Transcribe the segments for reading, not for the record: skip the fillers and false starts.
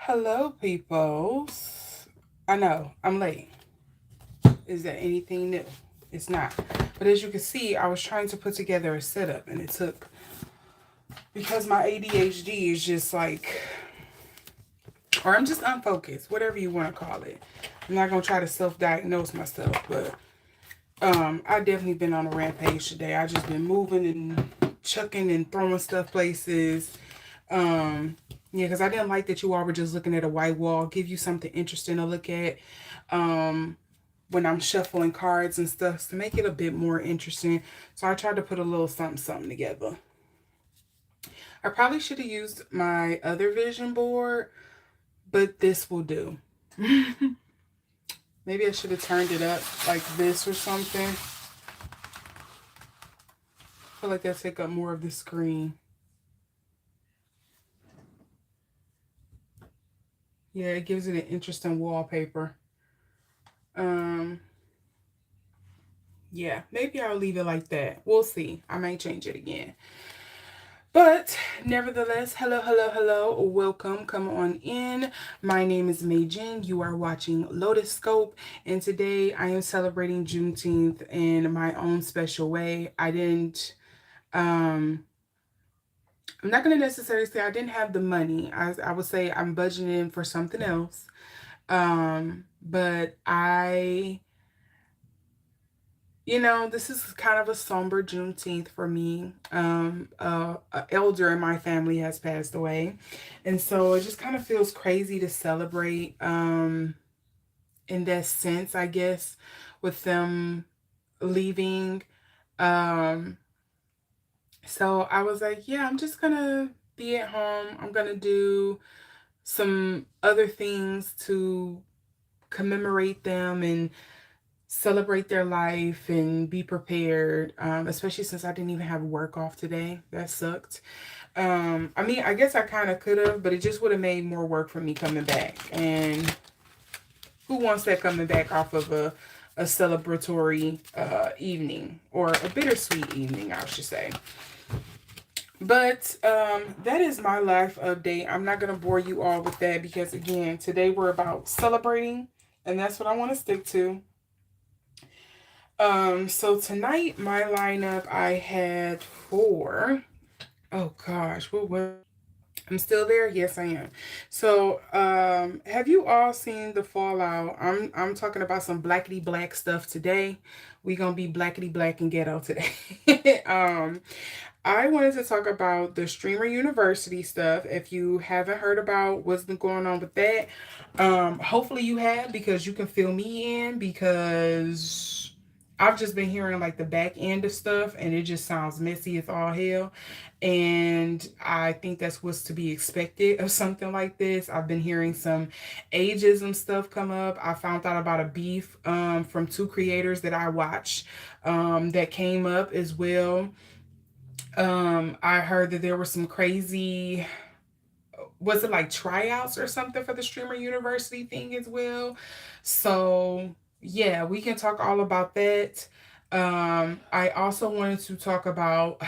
Hello, peoples. I know, I'm late. Is there anything new? It's not. But as you can see, I was trying to put together a setup and it took, because my ADHD is just like, or I'm just unfocused, whatever you want to call it. I'm not going to try to self-diagnose myself, but I definitely been on a rampage today. I just been moving and chucking and throwing stuff places. Yeah, because I didn't like that you all were just looking at a white wall. Give you something interesting to look at. Um, when I'm shuffling cards and stuff to make it a bit more interesting. So I tried to put a little something together. I probably should have used my other vision board, but this will do. Maybe I should have turned it up like this or something. I feel like that'll take up more of the screen. Yeah, it gives it an interesting wallpaper. Um, yeah, maybe I'll leave it like that. We'll see. I might change it again. But nevertheless, hello, hello, hello. Welcome. Come on in. My name is Mei Jin. You are watching Lotus Scope, and today I am celebrating Juneteenth in my own special way. I'm not going to necessarily say I didn't have the money. I would say I'm budgeting for something else. But this is kind of a somber Juneteenth for me. An elder in my family has passed away, and so it just kind of feels crazy to celebrate in that sense, I guess, with them leaving. Um, so I was like, yeah, I'm just gonna be at home. I'm gonna do some other things to commemorate them and celebrate their life and be prepared, especially since I didn't even have work off today. That sucked. I mean, I guess I kind of could have, but it just would have made more work for me coming back. And who wants that coming back off of a celebratory evening, or a bittersweet evening, I should say. But that is my life update. I'm not going to bore you all with that because, again, today we're about celebrating, and that's what I want to stick to. So tonight my lineup I had for, oh gosh, what was, I'm still there? Yes, I am. So, have you all seen the fallout? I'm talking about some blackety black stuff today. We gonna be blackety black and ghetto today. I wanted to talk about the Streamer University stuff. If you haven't heard about what's been going on with that, hopefully you have, because you can fill me in, because I've just been hearing like the back end of stuff and it just sounds messy as all hell. And I think that's what's to be expected of something like this. I've been hearing some ageism stuff come up. I found out about a beef from two creators that I watch that came up as well. I heard that there were some crazy, was it like tryouts or something for the Streamer University thing as well. So yeah, we can talk all about that. I also wanted to talk about,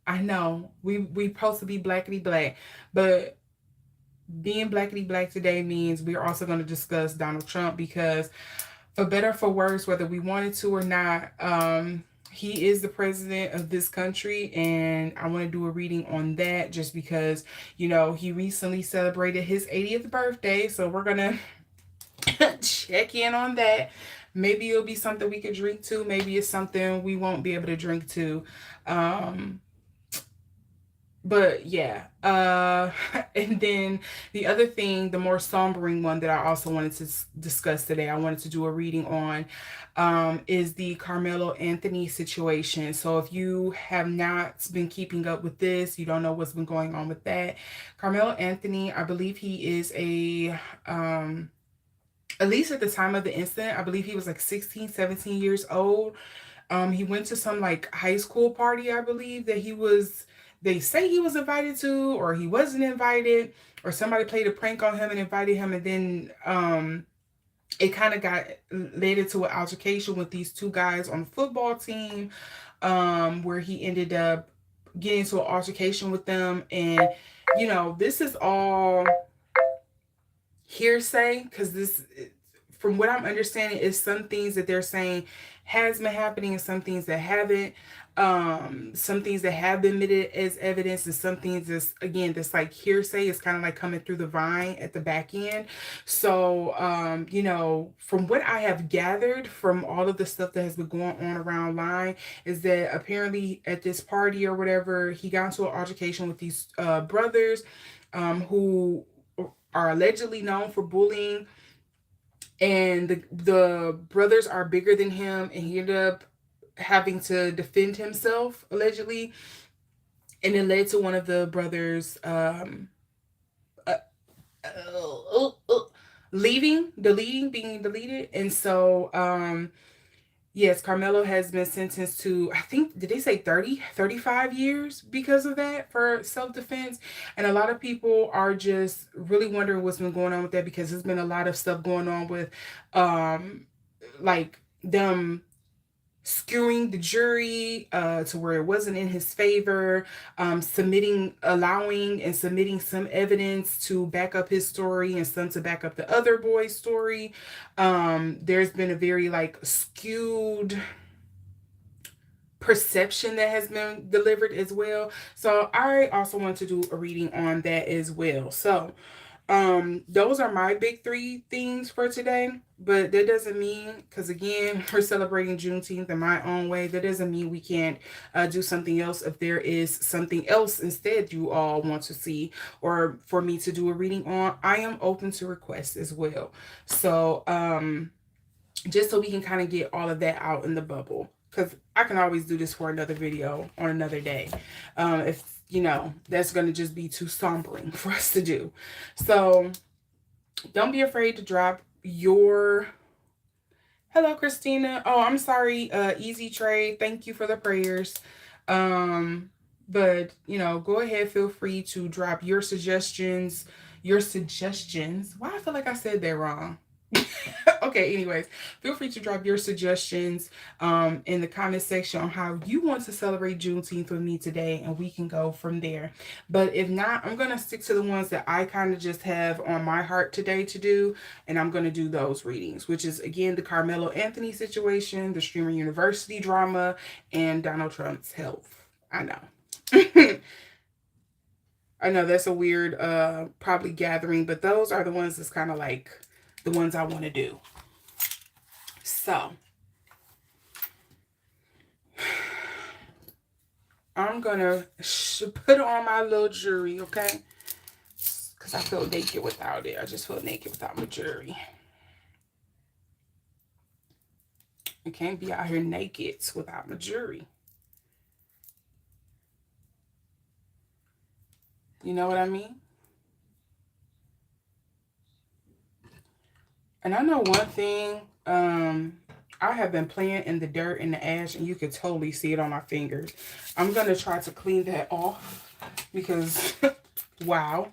I know we supposed to be blackety black, but being blackety black today means we're also going to discuss Donald Trump, because for better or for worse, whether we wanted to or not, he is the president of this country, and I want to do a reading on that just because, he recently celebrated his 80th birthday, so we're gonna check in on that. Maybe it'll be something we could drink to. Maybe it's something we won't be able to drink to. Um, but yeah, and then the other thing, the more sombering one that I also wanted to discuss today, I wanted to do a reading on, is the Karmelo Anthony situation. So if you have not been keeping up with this, you don't know what's been going on with that. Karmelo Anthony, I believe he is at least at the time of the incident, I believe he was like 16, 17 years old. He went to some like high school party, I believe, that they say he was invited to, or he wasn't invited, or somebody played a prank on him and invited him, and then it kind of got led into an altercation with these two guys on the football team, where he ended up getting into an altercation with them. And this is all hearsay, because this, from what I'm understanding, is some things that they're saying has been happening and some things that haven't. Some things that have been admitted as evidence, and some things that's, again, that's like hearsay. Is kind of like coming through the vine at the back end. So you know, from what I have gathered from all of the stuff that has been going on around line, is that apparently at this party or whatever, he got into an altercation with these brothers, who are allegedly known for bullying, and the brothers are bigger than him, and he ended up having to defend himself, allegedly, and it led to one of the brothers uh, uh, uh, being deleted. And so yes, Karmelo has been sentenced to, I think, did they say 35 years because of that, for self-defense? And a lot of people are just really wondering what's been going on with that, because there's been a lot of stuff going on with like them skewing the jury to where it wasn't in his favor, allowing and submitting some evidence to back up his story and some to back up the other boy's story. There's been a very like skewed perception that has been delivered as well. So I also want to do a reading on that as well. So those are my big three things for today. But that doesn't mean, because again, we're celebrating Juneteenth in my own way, that doesn't mean we can't do something else if there is something else instead you all want to see, or for me to do a reading on. I am open to requests as well. So just so we can kind of get all of that out in the bubble, because I can always do this for another video on another day, if you know that's going to just be too sombering for us to do. So don't be afraid to drop your... Hello, Christina. Oh, I'm sorry, Easy Trade, thank you for the prayers. But you know, go ahead, feel free to drop your suggestions. Why I feel like I said that wrong. Okay, anyways, feel free to drop your suggestions in the comment section on how you want to celebrate Juneteenth with me today, and we can go from there. But if not, I'm going to stick to the ones that I kind of just have on my heart today to do, and I'm going to do those readings, which is, again, the Karmelo Anthony situation, the Streamer University drama, and Donald Trump's health. I know. I know that's a weird probably gathering, but those are the ones that's kind of like the ones I want to do. So I'm gonna put on my little jewelry, okay? Because I feel naked without it. I just feel naked without my jewelry. I can't be out here naked without my jewelry. You know what I mean? And I know one thing, I have been playing in the dirt and the ash, and you can totally see it on my fingers. I'm going to try to clean that off because, wow.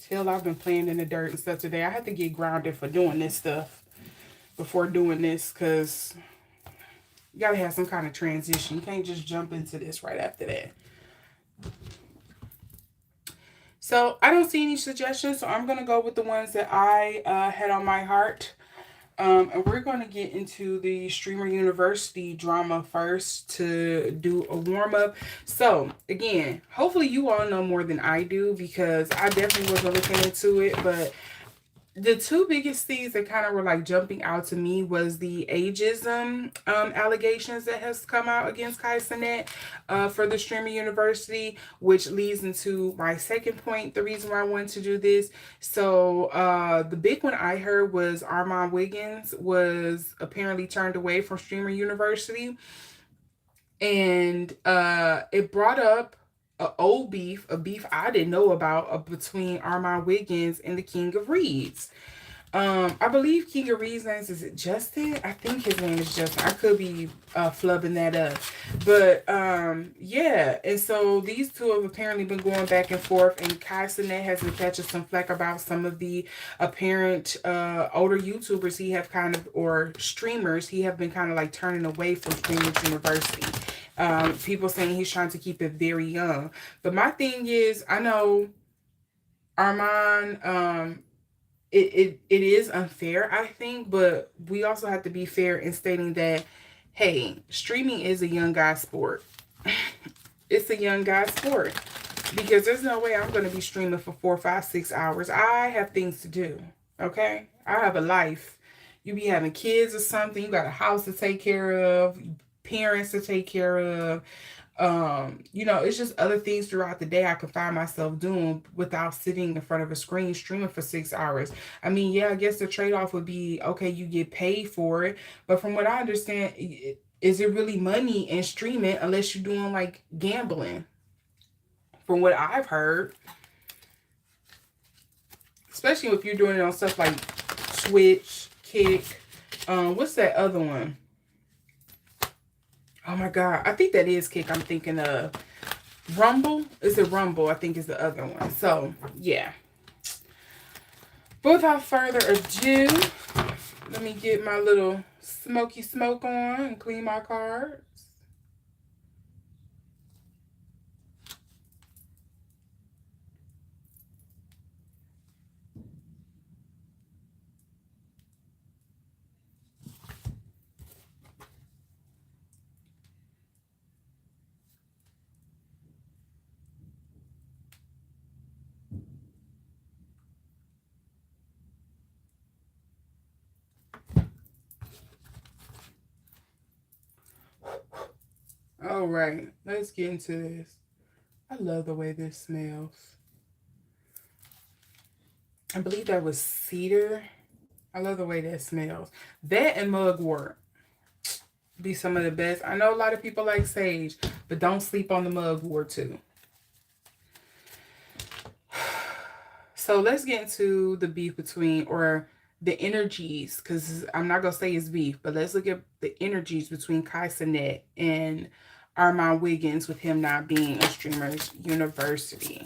Till I've been playing in the dirt and stuff today. I had to get grounded for doing this stuff before doing this, because you got to have some kind of transition. You can't just jump into this right after that. So I don't see any suggestions, so I'm going to go with the ones that I had on my heart. And we're going to get into the Streamer University drama first to do a warm-up. So, again, hopefully you all know more than I do, because I definitely wasn't looking into it. But the two biggest things that kind of were like jumping out to me was the ageism allegations that has come out against Kai Cenat for the Streamer University, which leads into my second point, the reason why I wanted to do this. So the big one I heard was Armand Wiggins was apparently turned away from Streamer University, and it brought up a beef I didn't know about, between Armand Wiggins and the King of Reeds. I believe King of Reeds' name, is it Justin? I think his name is Justin. I could be flubbing that up. But yeah, and so these two have apparently been going back and forth, and Kai Cenat has been catching some flack about some of the apparent older YouTubers he have kind of, or streamers, he have been kind of like turning away from Streamers University. People saying he's trying to keep it very young. But my thing is, I know Armand, it is unfair, I think, but we also have to be fair in stating that, hey, streaming is a young guy sport. It's a young guy sport because there's no way I'm going to be streaming for 4, 5, 6 hours. I have things to do. Okay, I have a life. You be having kids or something. You got a house to take care of, parents to take care of. It's just other things throughout the day I could find myself doing without sitting in front of a screen streaming for 6 hours. I mean, yeah, I guess the trade-off would be, okay, you get paid for it, but from what I understand, is it really money in streaming unless you're doing like gambling? From what I've heard, especially if you're doing it on stuff like Twitch, Kick, what's that other one? Oh my God, I think that is Kick. I'm thinking of Rumble. Is it Rumble? I think is the other one. So yeah. But without further ado, let me get my little smoky smoke on and clean my cards. All right, let's get into this. I love the way this smells. I believe that was cedar. I love the way that smells. That and mugwort be some of the best. I know a lot of people like sage, but don't sleep on the mugwort too. So let's get into the beef between, or the energies, because I'm not going to say it's beef, but let's look at the energies between Kai Cenat and Armand Wiggins, with him not being a Streamers University.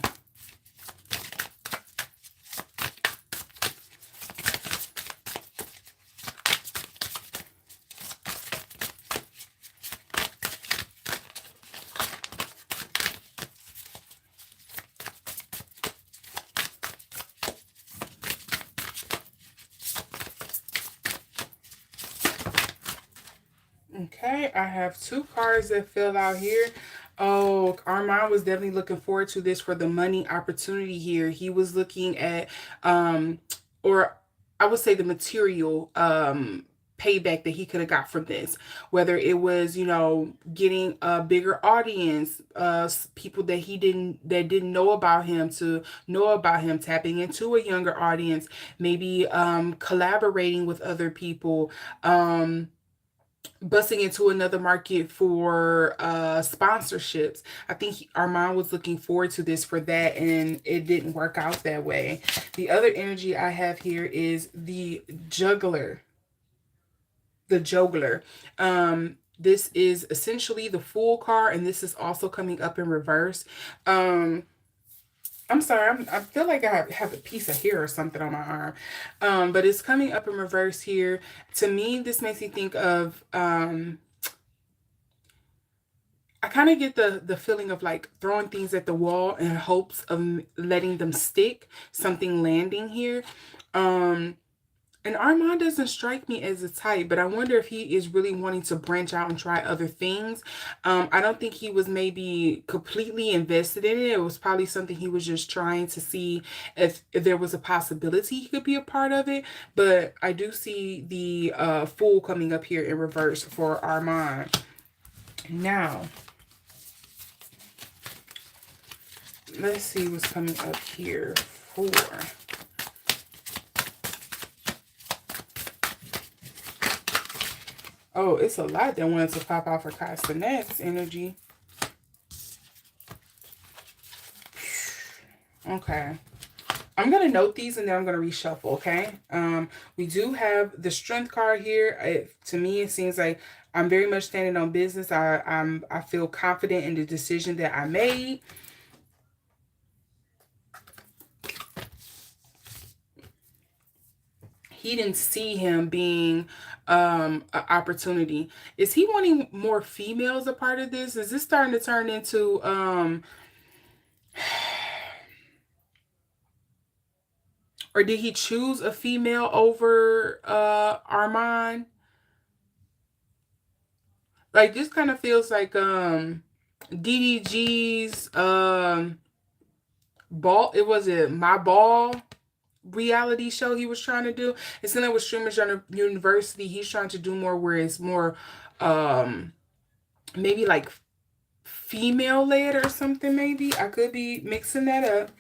Okay, I have 2 cards that fell out here. Oh, Armand was definitely looking forward to this for the money opportunity here. He was looking at, or I would say the material payback that he could have got from this. Whether it was, getting a bigger audience, people that didn't know about him to know about him, tapping into a younger audience, maybe collaborating with other people, busting into another market for sponsorships. I think Armand was looking forward to this for that, and it didn't work out that way. The other energy I have here is the juggler. The juggler. This is essentially the Fool card, and this is also coming up in reverse. I'm sorry, I feel like I have a piece of hair or something on my arm. But it's coming up in reverse here. To me, this makes me think of, I kind of get the feeling of like throwing things at the wall in hopes of letting them stick, something landing here. And Armand doesn't strike me as a type, but I wonder if he is really wanting to branch out and try other things. I don't think he was maybe completely invested in it. It was probably something he was just trying to see if there was a possibility he could be a part of it. But I do see the Fool coming up here in reverse for Armand. Now, let's see what's coming up here for... Oh, it's a lot that wanted to pop out for Kai Cenat's energy. Okay. I'm going to note these and then I'm going to reshuffle, okay? We do have the Strength card here. To me, it seems like I'm very much standing on business. I feel confident in the decision that I made. he didn't see him being an opportunity. Is he wanting more females a part of this? Is this starting to turn into or did he choose a female over Armand? Like, this kind of feels like DDG's ball. It was it My Ball reality show he was trying to do. It's in there with Streamers University. He's trying to do more where it's more maybe like female led or something. Maybe I could be mixing that up.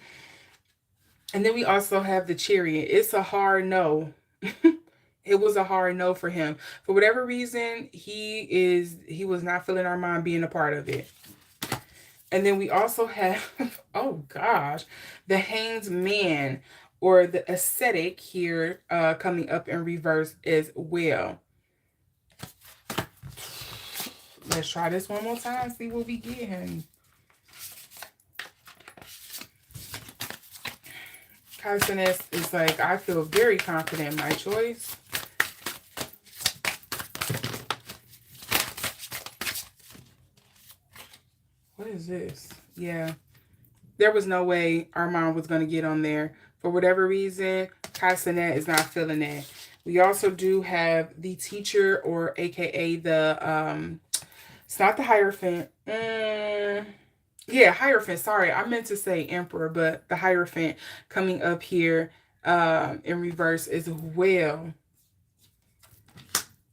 And then we also have the Chariot. It's a hard no. It was a hard no for him. For whatever reason, he was not feeling Armand being a part of it. And then we also have, oh gosh, the Hanged Man, or the Ascetic here, coming up in reverse as well. Let's try this one more time, see what we get. Kaisenes is like, I feel very confident in my choice. What is this? Yeah. There was no way Armand was going to get on there. For whatever reason, Kaisenet is not feeling that. We also do have the Teacher, or AKA the, it's not the Hierophant. Yeah, Hierophant. Sorry, I meant to say Emperor, but the Hierophant coming up here in reverse as well.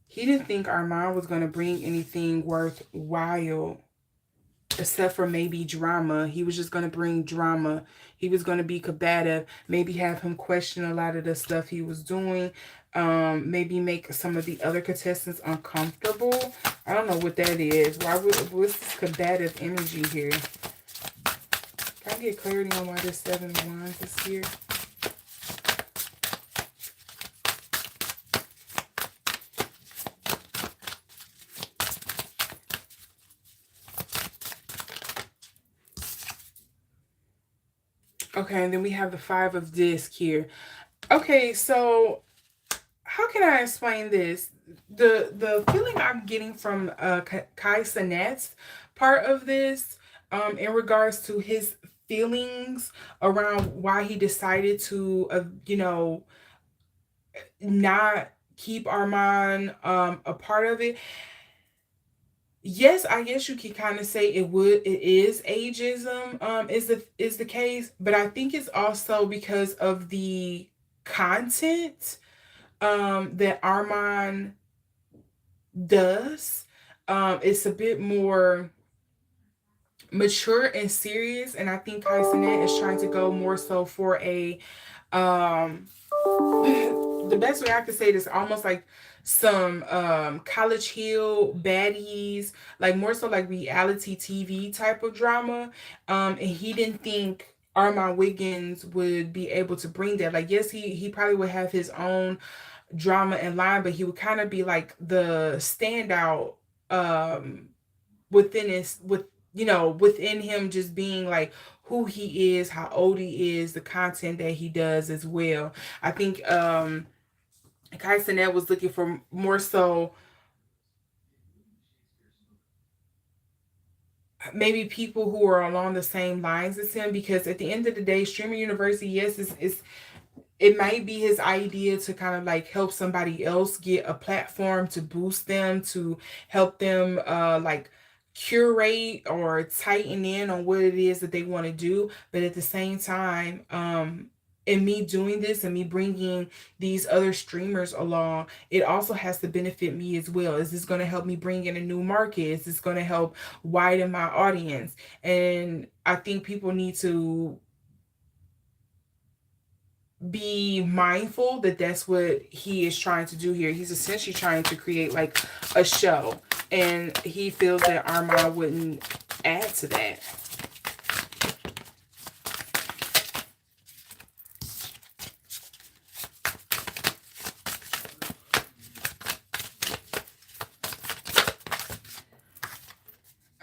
He didn't think Armand was going to bring anything worthwhile, except for maybe drama. He was just going to bring drama. He was going to be combative, maybe have him question a lot of the stuff he was doing, maybe make some of the other contestants uncomfortable. I don't know what that is. What's this combative energy here? Can I get clarity on why this 7 of Wands is here? Okay, and then we have the 5 of Disc here. Okay, so how can I explain this? The feeling I'm getting from Kai Sinet's part of this, in regards to his feelings around why he decided to, not keep Armand a part of it. Yes, I guess you could kind of say it is ageism, is the case, but I think it's also because of the content that Armand does. It's a bit more mature and serious, and I think Kai Cenat is trying to go more so for a the best way I could say it is almost like some College Hill baddies, like more so like reality TV type of drama. And he didn't think Armand Wiggins would be able to bring that. Like, yes, he probably would have his own drama in line, but he would kind of be like the standout within him, just being like who he is, how old he is, the content that he does as well. I think Kai Cenat was looking for more so maybe people who are along the same lines as him, because at the end of the day, Streamer University, yes, it might be his idea to kind of like help somebody else get a platform, to boost them, to help them like curate or tighten in on what it is that they want to do. But at the same time, in me doing this and me bringing these other streamers along, it also has to benefit me as well. Is this going to help me bring in a new market? Is this going to help widen my audience? And I think people need to be mindful that that's what he is trying to do here. He's essentially trying to create like a show, and he feels that Armand wouldn't add to that.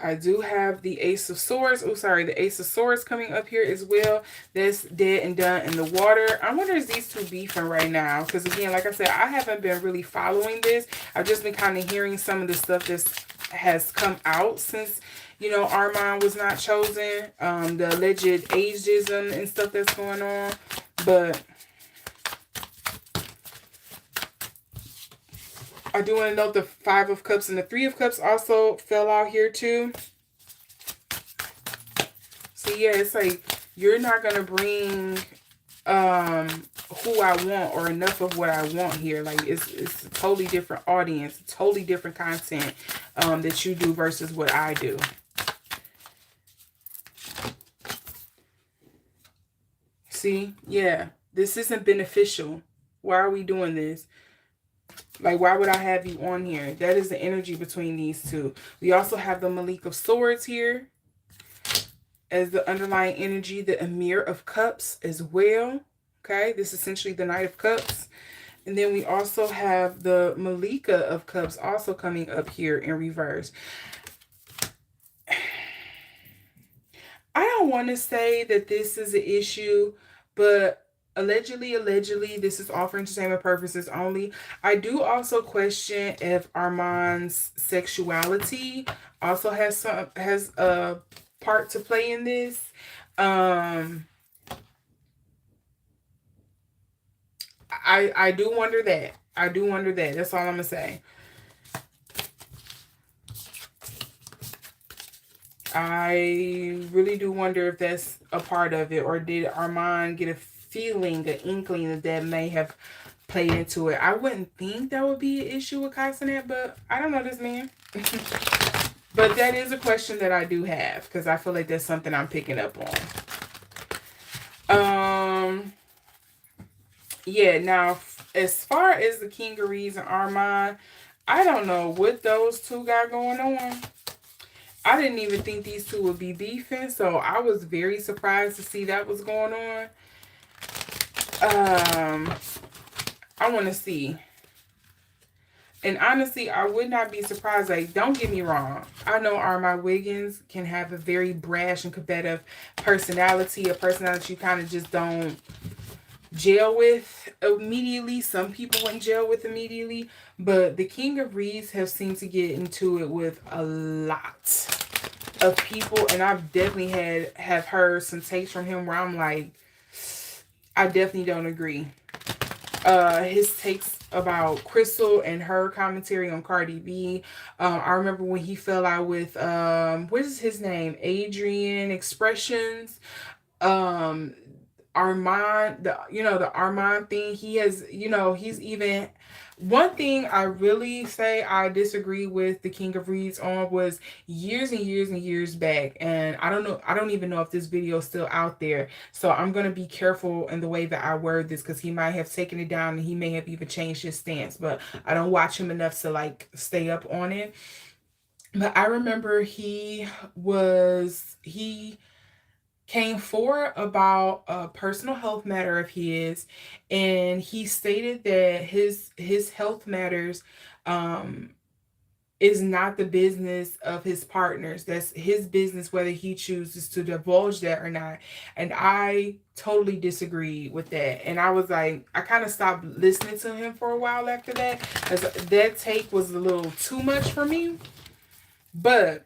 I do have the Ace of Swords. Oh, sorry, the Ace of Swords coming up here as well. That's dead and done in the water. I wonder if these two beefing right now. Because again, like I said, I haven't been really following this. I've just been kind of hearing some of the stuff that has come out since, you know, Armand was not chosen. The alleged ageism and stuff that's going on. But I do want to note the Five of Cups and the Three of Cups also fell out here too. So yeah, it's like you're not going to bring who I want or enough of what I want here. Like it's a totally different audience, totally different content that you do versus what I do. See? Yeah. This isn't beneficial. Why are we doing this? Like, why would I have you on here? That is the energy between these two. We also have the Malik of Swords here as the underlying energy, the Emir of Cups as well. Okay, this is essentially the Knight of Cups. And then we also have the Malika of Cups also coming up here in reverse. I don't want to say that this is an issue, but allegedly, this is all for entertainment purposes only. I do also question if Armand's sexuality also has a part to play in this. I do wonder that. I do wonder that. That's all I'm gonna say. I really do wonder if that's a part of it, or did Armand get a feeling, an inkling that may have played into it. I wouldn't think that would be an issue with Casanet, but I don't know this man. But that is a question that I do have, because I feel like that's something I'm picking up on. Yeah, now, as far as the King of Reeds and Armand, I don't know what those two got going on. I didn't even think these two would be beefing, so I was very surprised to see that was going on. I want to see. And honestly, I would not be surprised. Like, don't get me wrong. I know Armand Wiggins can have a very brash and competitive personality, a personality you kind of just don't gel with immediately. Some people wouldn't gel with immediately, but the King of Reeds have seemed to get into it with a lot of people, and I've definitely have heard some takes from him where I'm like, I definitely don't agree. His takes about Crystal and her commentary on Cardi B. I remember when he fell out with what is his name? Adrian Expressions. Armand, the Armand thing, he has, he's even, one thing I really say I disagree with the King of Reeds on was years and years and years back, and I don't even know if this video is still out there, so I'm going to be careful in the way that I word this, because he might have taken it down and he may have even changed his stance, but I don't watch him enough to like stay up on it. But I remember he came forward about a personal health matter of his, and he stated that his health matters is not the business of his partners. That's his business whether he chooses to divulge that or not. And I totally disagree with that. And I was like, I kind of stopped listening to him for a while after that, because that take was a little too much for me. But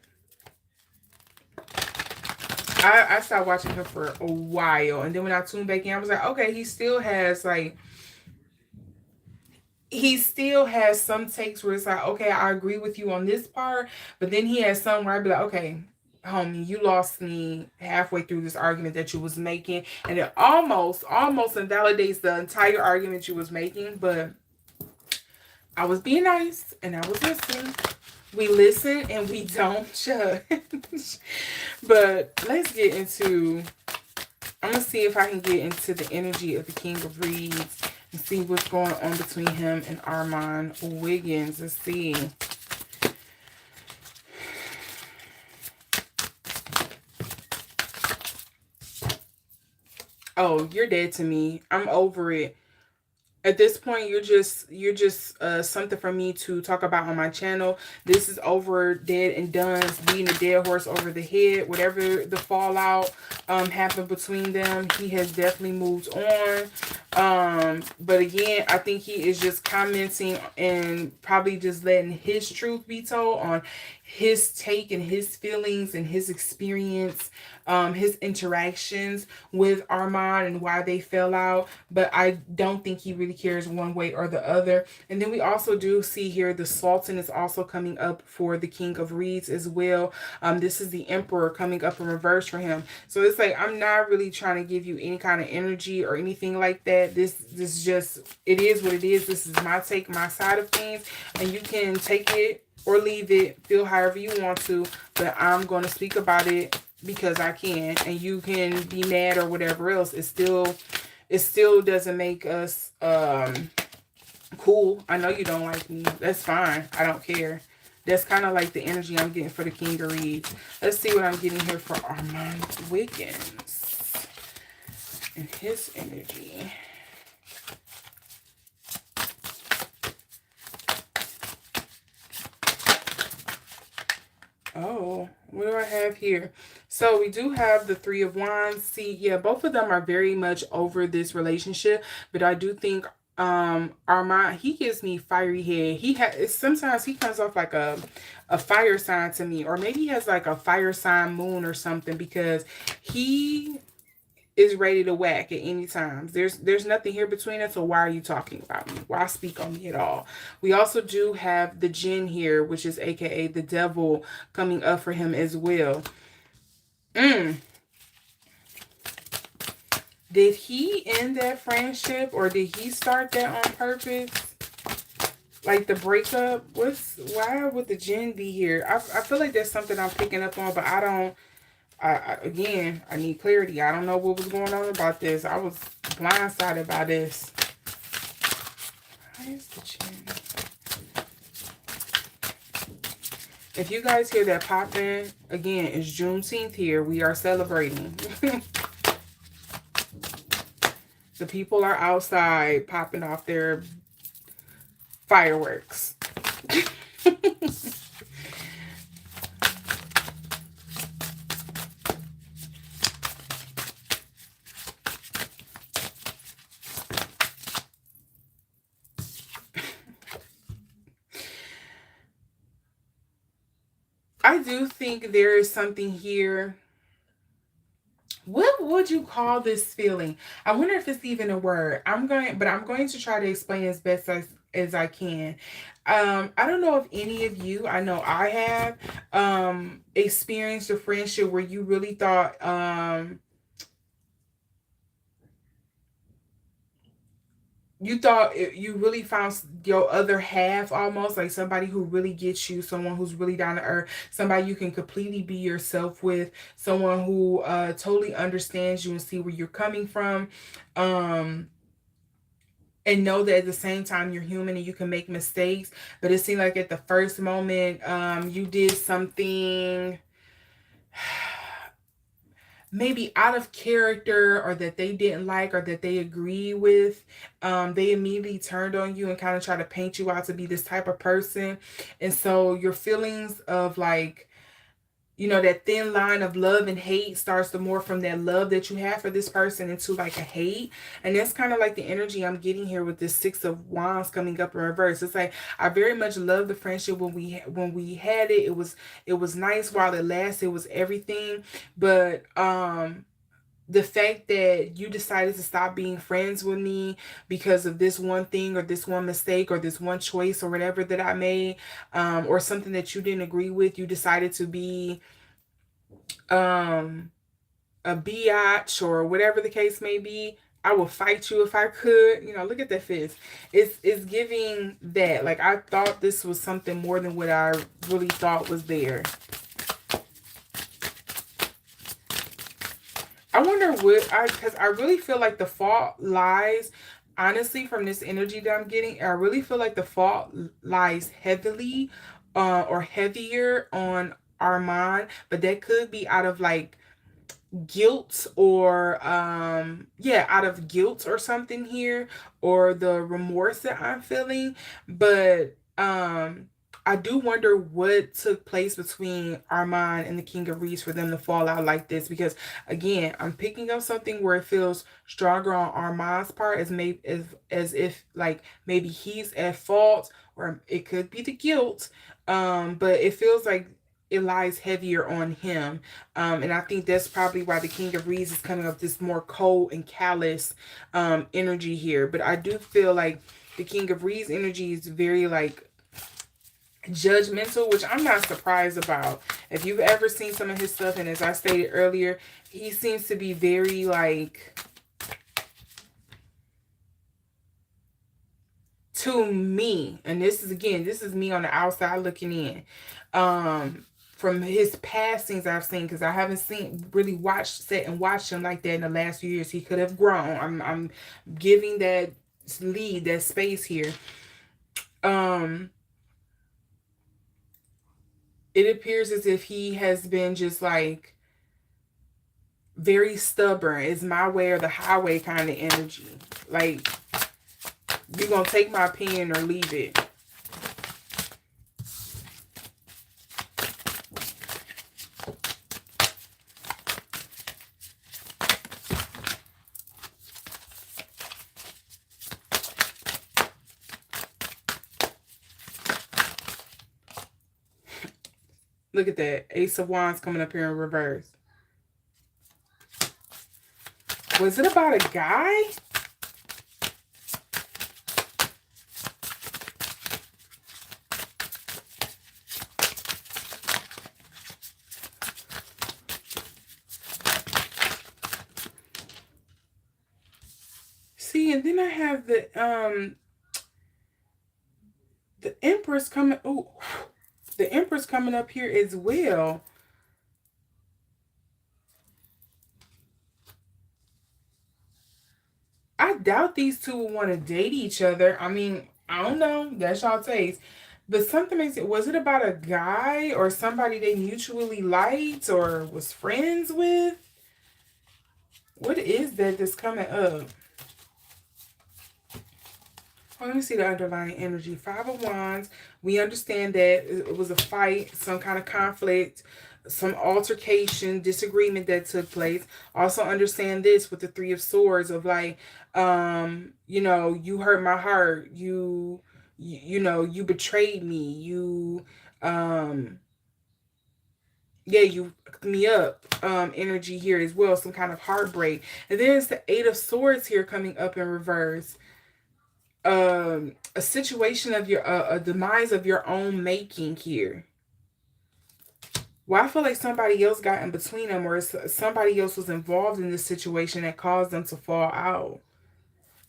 I stopped watching him for a while, and then when I tuned back in, I was like, okay, he still has some takes where it's like, okay, I agree with you on this part, but then he has some where I'd be like, okay, homie, you lost me halfway through this argument that you was making, and it almost invalidates the entire argument you was making, but I was being nice, and I was listening. We listen and we don't judge. But let's get into, I'm going to see if I can get into the energy of the King of Reeds and see what's going on between him and Armand Wiggins. Let's see. Oh, you're dead to me. I'm over it. At this point, you're just something for me to talk about on my channel. This is over, dead and done. It's beating a dead horse over the head. Whatever the fallout happened between them, he has definitely moved on. But again, I think he is just commenting and probably just letting his truth be told on his take and his feelings and his experience, his interactions with Armand and why they fell out. But I don't think he really cares one way or the other. And then we also do see here the Sultan is also coming up for the King of Reeds as well. This is the Emperor coming up in reverse for him. So it's like, I'm not really trying to give you any kind of energy or anything like that. This just, it is what it is. This is my take, my side of things, and you can take it or leave it, feel however you want to, but I'm going to speak about it because I can, and you can be mad or whatever else. It still doesn't make us cool. I know you don't like me. That's fine. I don't care. That's kind of like the energy I'm getting for the King of Reeds. Let's see what I'm getting here for Armand Wiggins and his energy. Oh, what do I have here? So we do have the Three of Wands. See, yeah, both of them are very much over this relationship, but I do think Armand, he gives me fiery head. He has, sometimes he comes off like a fire sign to me, or maybe he has like a fire sign moon or something, because he is ready to whack at any time. There's nothing here between us, so why are you talking about me? Why speak on me at all? We also do have the Jinn here, which is aka the devil, coming up for him as well. Did he end that friendship, or did he start that on purpose? Like the breakup? Why would the Jinn be here? I feel like there's something I'm picking up on, but I don't. Again, I need clarity. I don't know what was going on about this. I was blindsided by this. Why is the Jinn? If you guys hear that popping, again, it's Juneteenth here. We are celebrating. The people are outside popping off their fireworks. I do think there is something here. What would you call this feeling? I wonder if it's even a word. I'm going to try to explain as best as I can. I don't know if any of you, I know I have, experienced a friendship where you really thought, you really found your other half, almost like somebody who really gets you, someone who's really down to earth, somebody you can completely be yourself with, someone who totally understands you and see where you're coming from, and know that at the same time you're human and you can make mistakes. But it seemed like at the first moment you did something maybe out of character, or that they didn't like, or that they agree with. They immediately turned on you and kind of try to paint you out to be this type of person. And so your feelings of like, that thin line of love and hate starts to morph from that love that you have for this person into like a hate. And that's kind of like the energy I'm getting here with this Six of Wands coming up in reverse. It's like, I very much love the friendship when we had it. It was nice while it lasted. It was everything. But the fact that you decided to stop being friends with me because of this one thing, or this one mistake, or this one choice, or whatever that I made, or something that you didn't agree with, you decided to be a biatch, or whatever the case may be. I would fight you if I could. Look at that fist. It's giving that. Like, I thought this was something more than what I really thought was there. I wonder because I really feel like the fault lies, honestly, from this energy that I'm getting, I really feel like the fault lies heavily or heavier on Armand, but that could be out of like guilt or yeah, out of guilt or something here, or the remorse that I'm feeling. But I do wonder what took place between Armand and the King of Reeds for them to fall out like this, because again, I'm picking up something where it feels stronger on Armand's part, as maybe as if like maybe he's at fault, or it could be the guilt. But it feels like it lies heavier on him. And I think that's probably why the King of Reeds is coming up this more cold and callous energy here. But I do feel like the King of Reeds energy is very like judgmental, which I'm not surprised about. If you've ever seen some of his stuff, and as I stated earlier, he seems to be very like, to me, and this is again, this is me on the outside looking in, from his past things I've seen, because I haven't seen really sat and watched him like that in the last few years. He could have grown. I'm giving that lead, that space here. It appears as if he has been just like very stubborn. It's my way or the highway kind of energy. Like, you're gonna take my opinion or leave it. Look at that. Ace of Wands coming up here in reverse. Was it about a guy? See, and then I have the Empress coming. Oh, the Empress coming up here as well. I doubt these two will want to date each other. I mean, I don't know. That's y'all taste. But something makes it, was it about a guy or somebody they mutually liked or was friends with? What is that that's coming up? Well, let me see the underlying energy. Five of Wands. We understand that it was a fight, some kind of conflict, some altercation, disagreement that took place. Also understand this with the Three of Swords of like, you know, you hurt my heart. You know, you betrayed me. Yeah, you hooked me up, energy here as well. Some kind of heartbreak. And then it's the Eight of Swords here coming up in reverse. A situation of your a demise of your own making here. Well, I feel like somebody else got in between them, or somebody else was involved in this situation that caused them to fall out.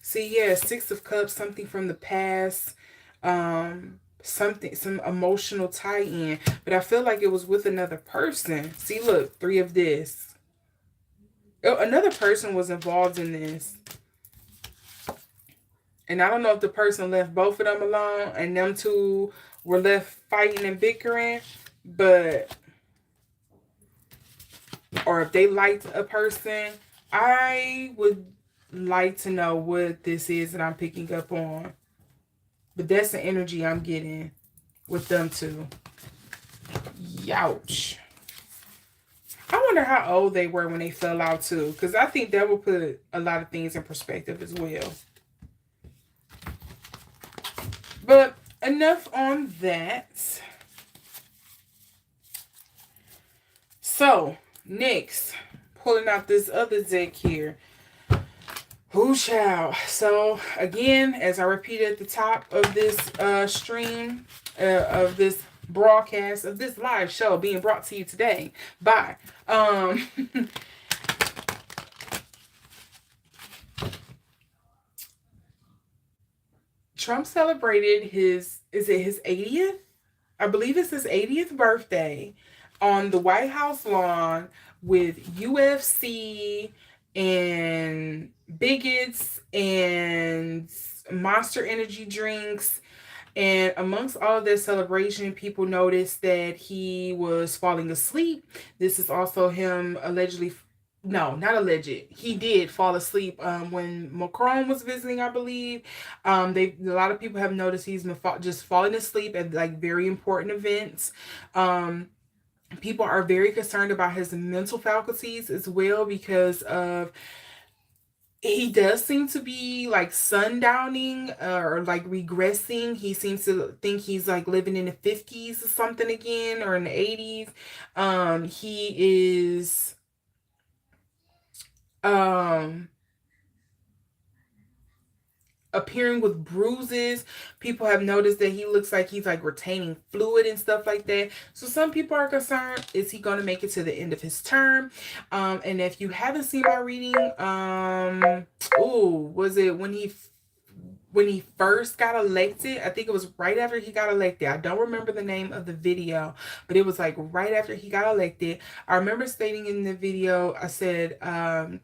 See, yeah, Six of Cups, something from the past, something, some emotional tie-in, but I feel like it was with another person. See, look, Three of this. Oh, another person was involved in this. And I don't know if the person left both of them alone and them two were left fighting and bickering, but, or if they liked a person. I would like to know what this is that I'm picking up on. But that's the energy I'm getting with them two. Youch. I wonder how old they were when they fell out too, because I think that will put a lot of things in perspective as well. But enough on that. So, next, pulling out this other deck here. Who shall? So, again, as I repeated at the top of this stream, of this broadcast, of this live show being brought to you today by Trump celebrated his 80th? I believe it's his 80th birthday on the White House lawn with UFC and bigots and Monster energy drinks. And amongst all of this celebration, people noticed that he was falling asleep. This is also him allegedly no, not alleged. He did fall asleep when Macron was visiting, I believe. A lot of people have noticed he's been just falling asleep at like very important events. Um, People are very concerned about his mental faculties as well because of he does seem to be like sundowning or like regressing. He seems to think he's like living in the 50s or something again, or in the 80s. He is um appearing with bruises. People have noticed that he looks like he's like retaining fluid and stuff like that. So some people are concerned, is he going to make it to the end of his term? And if you haven't seen my reading, was it when he first got elected? I think it was right after he got elected. I don't remember the name of the video, but it was like right after he got elected. I remember stating in the video, I said,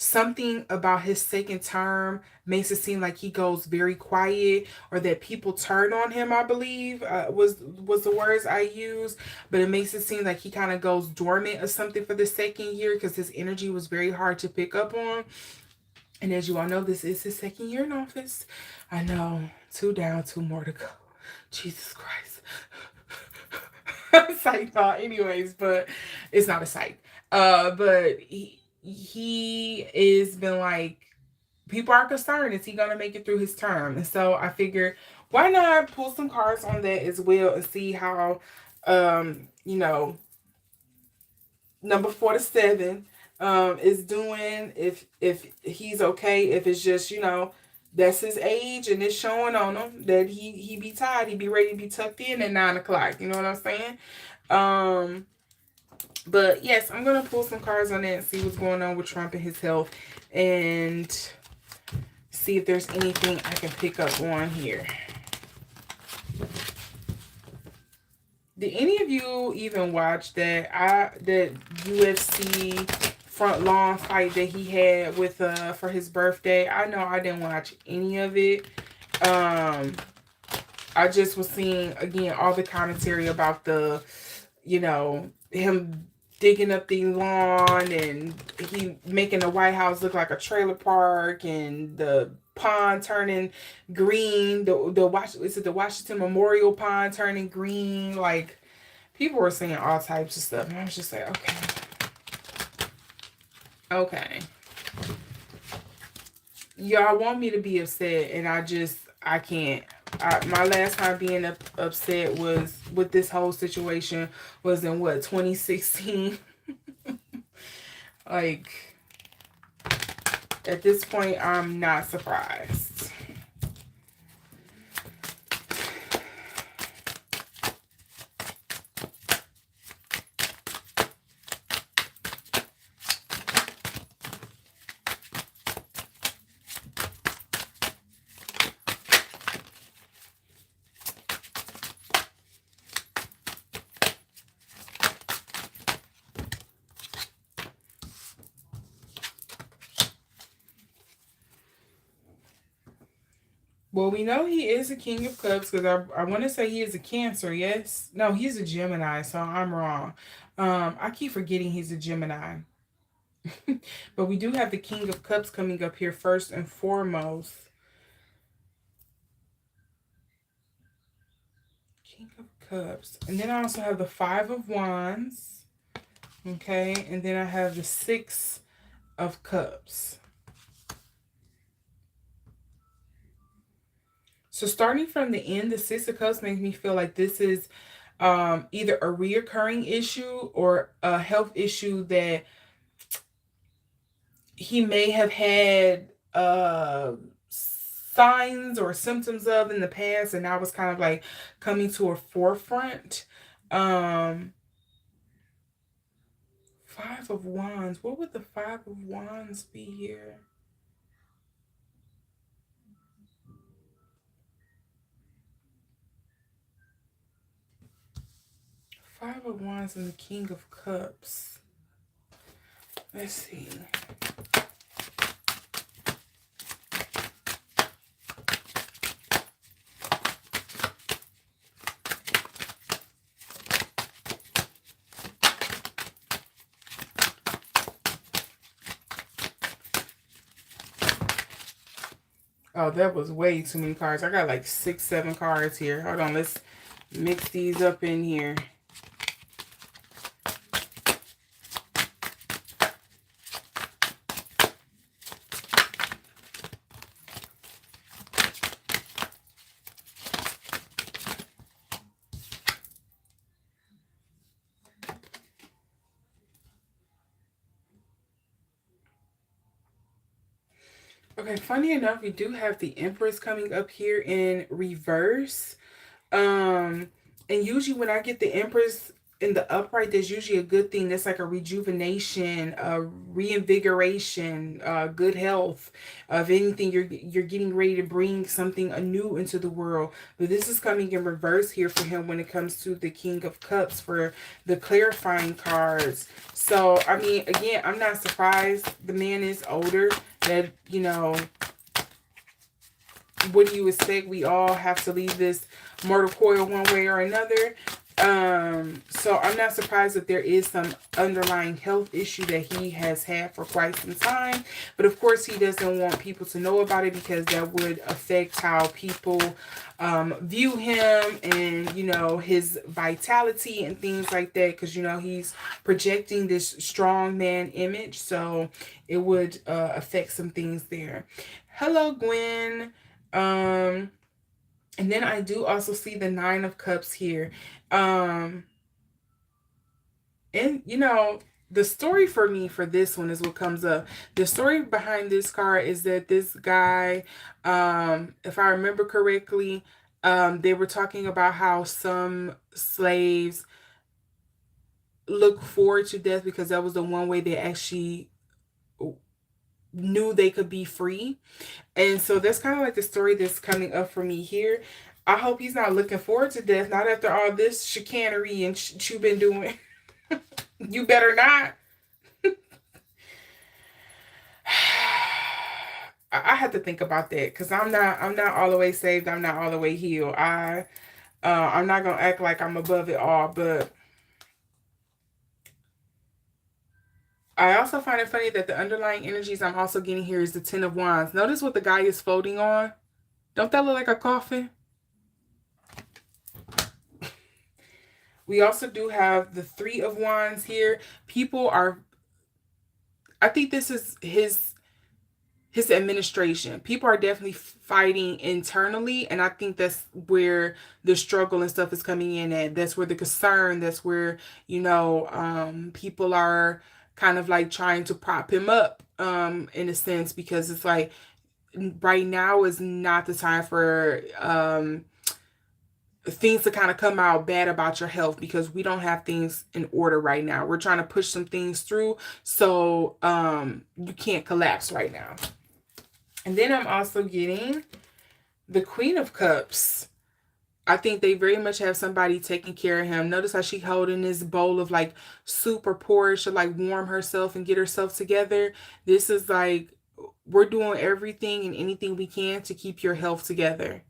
something about his second term makes it seem like he goes very quiet, or that people turn on him, I believe, was the words I used. But it makes it seem like he kind of goes dormant or something for the second year, because his energy was very hard to pick up on. And as you all know, this is his second year in office. I know, 2 down, 2 more to go. Jesus Christ. Psych thought anyways, but it's not a psych. But he is been like, people are concerned, is he gonna make it through his term? And so I figured, why not pull some cards on that as well and see how you know, number 47 is doing, if he's okay, if it's just, you know, that's his age and it's showing on him that he be tired, he be ready to be tucked in at 9 o'clock. You know what I'm saying? But yes, I'm gonna pull some cards on that and see what's going on with Trump and his health, and see if there's anything I can pick up on here. Did any of you even watch that UFC front lawn fight that he had with for his birthday? I know I didn't watch any of it. I just was seeing again all the commentary about the, you know, him digging up the lawn and he making the White House look like a trailer park, and the pond turning green. Is it the Washington Memorial Pond turning green? Like, people were saying all types of stuff, and I was just like, okay. Y'all want me to be upset, and I can't. My last time being upset was with this whole situation was in what, 2016. Like, at this point, I'm not surprised. Well, we know he is a King of Cups, because I want to say he is a Cancer, yes? No, he's a Gemini, so I'm wrong. I keep forgetting he's a Gemini. But we do have the King of Cups coming up here first and foremost. King of Cups. And then I also have the 5 of Wands. Okay, and then I have the 6 of Cups. So starting from the end, the 6 of Cups makes me feel like this is either a reoccurring issue or a health issue that he may have had signs or symptoms of in the past, and now it's kind of like coming to a forefront. 5 of Wands. What would the 5 of Wands be here? Five of Wands and the King of Cups. Let's see. Oh, that was way too many cards. I got like 6, 7 cards here. Hold on, let's mix these up in here. Okay, funny enough, we do have the Empress coming up here in reverse. Um, and usually when I get the Empress in the upright, there's usually a good thing. That's like a rejuvenation, a reinvigoration, good health of anything. You're getting ready to bring something anew into the world. But this is coming in reverse here for him when it comes to the King of Cups for the clarifying cards. So, I mean, again, I'm not surprised. The man is older. That, you know, what do you expect? We all have to leave this mortal coil one way or another. So I'm not surprised that there is some underlying health issue that he has had for quite some time. But of course, he doesn't want people to know about it because that would affect how people view him and, you know, his vitality and things like that. Because, you know, he's projecting this strong man image. So it would affect some things there. Hello, Gwen. And then I do also see the 9 of Cups here. And, you know, the story for me for this one is what comes up. The story behind this card is that this guy, if I remember correctly, they were talking about how some slaves look forward to death because that was the one way they actually knew they could be free. And so that's kind of like the story that's coming up for me here. I hope he's not looking forward to death, not after all this chicanery and you've been doing. You better not. I have to think about that because I'm not all the way saved. I'm not all the way healed. I'm not gonna act like I'm above it all, but I also find it funny that the underlying energies I'm also getting here is the 10 of Wands. Notice what the guy is floating on. Don't that look like a coffin? We also do have the 3 of Wands here. People are, I think this is his administration. People are definitely fighting internally, and I think that's where the struggle and stuff is coming in at. That's where the concern, that's where, you know, people are kind of like trying to prop him up in a sense, because it's like right now is not the time for things to kind of come out bad about your health, because we don't have things in order right now. We're trying to push some things through, so you can't collapse right now. And then I'm also getting the Queen of Cups. I think they very much have somebody taking care of him. Notice how she holding this bowl of like super porridge to like warm herself and get herself together. This is like, we're doing everything and anything we can to keep your health together.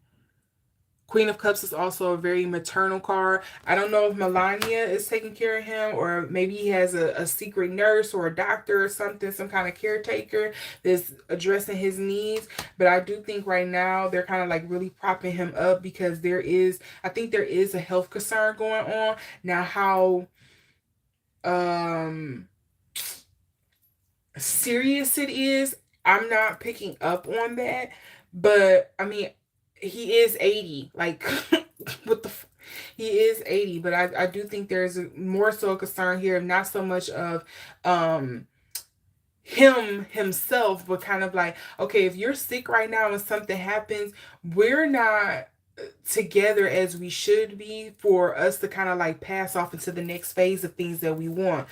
Queen of Cups is also a very maternal card. I don't know if Melania is taking care of him, or maybe he has a secret nurse or a doctor or something, some kind of caretaker that's addressing his needs. But I do think right now they're kind of like really propping him up, because I think there is a health concern going on. Now, how serious it is, I'm not picking up on that. But I mean, he is 80. Like, what the he is 80, but I do think there's more so a concern here, not so much of him himself, but kind of like, okay, if you're sick right now and something happens, we're not together as we should be for us to kind of like pass off into the next phase of things that we want.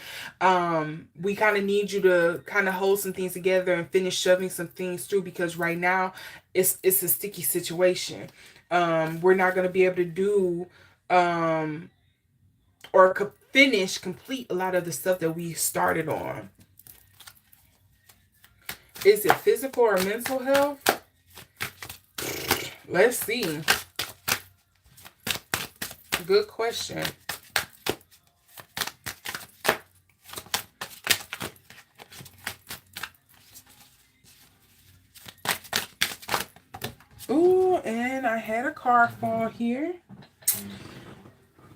We kind of need you to kind of hold some things together and finish shoving some things through, because right now it's a sticky situation. We're not going to be able to do or complete a lot of the stuff that we started on. Is it physical or mental health? Let's see. Good question. Oh, and I had a card fall here.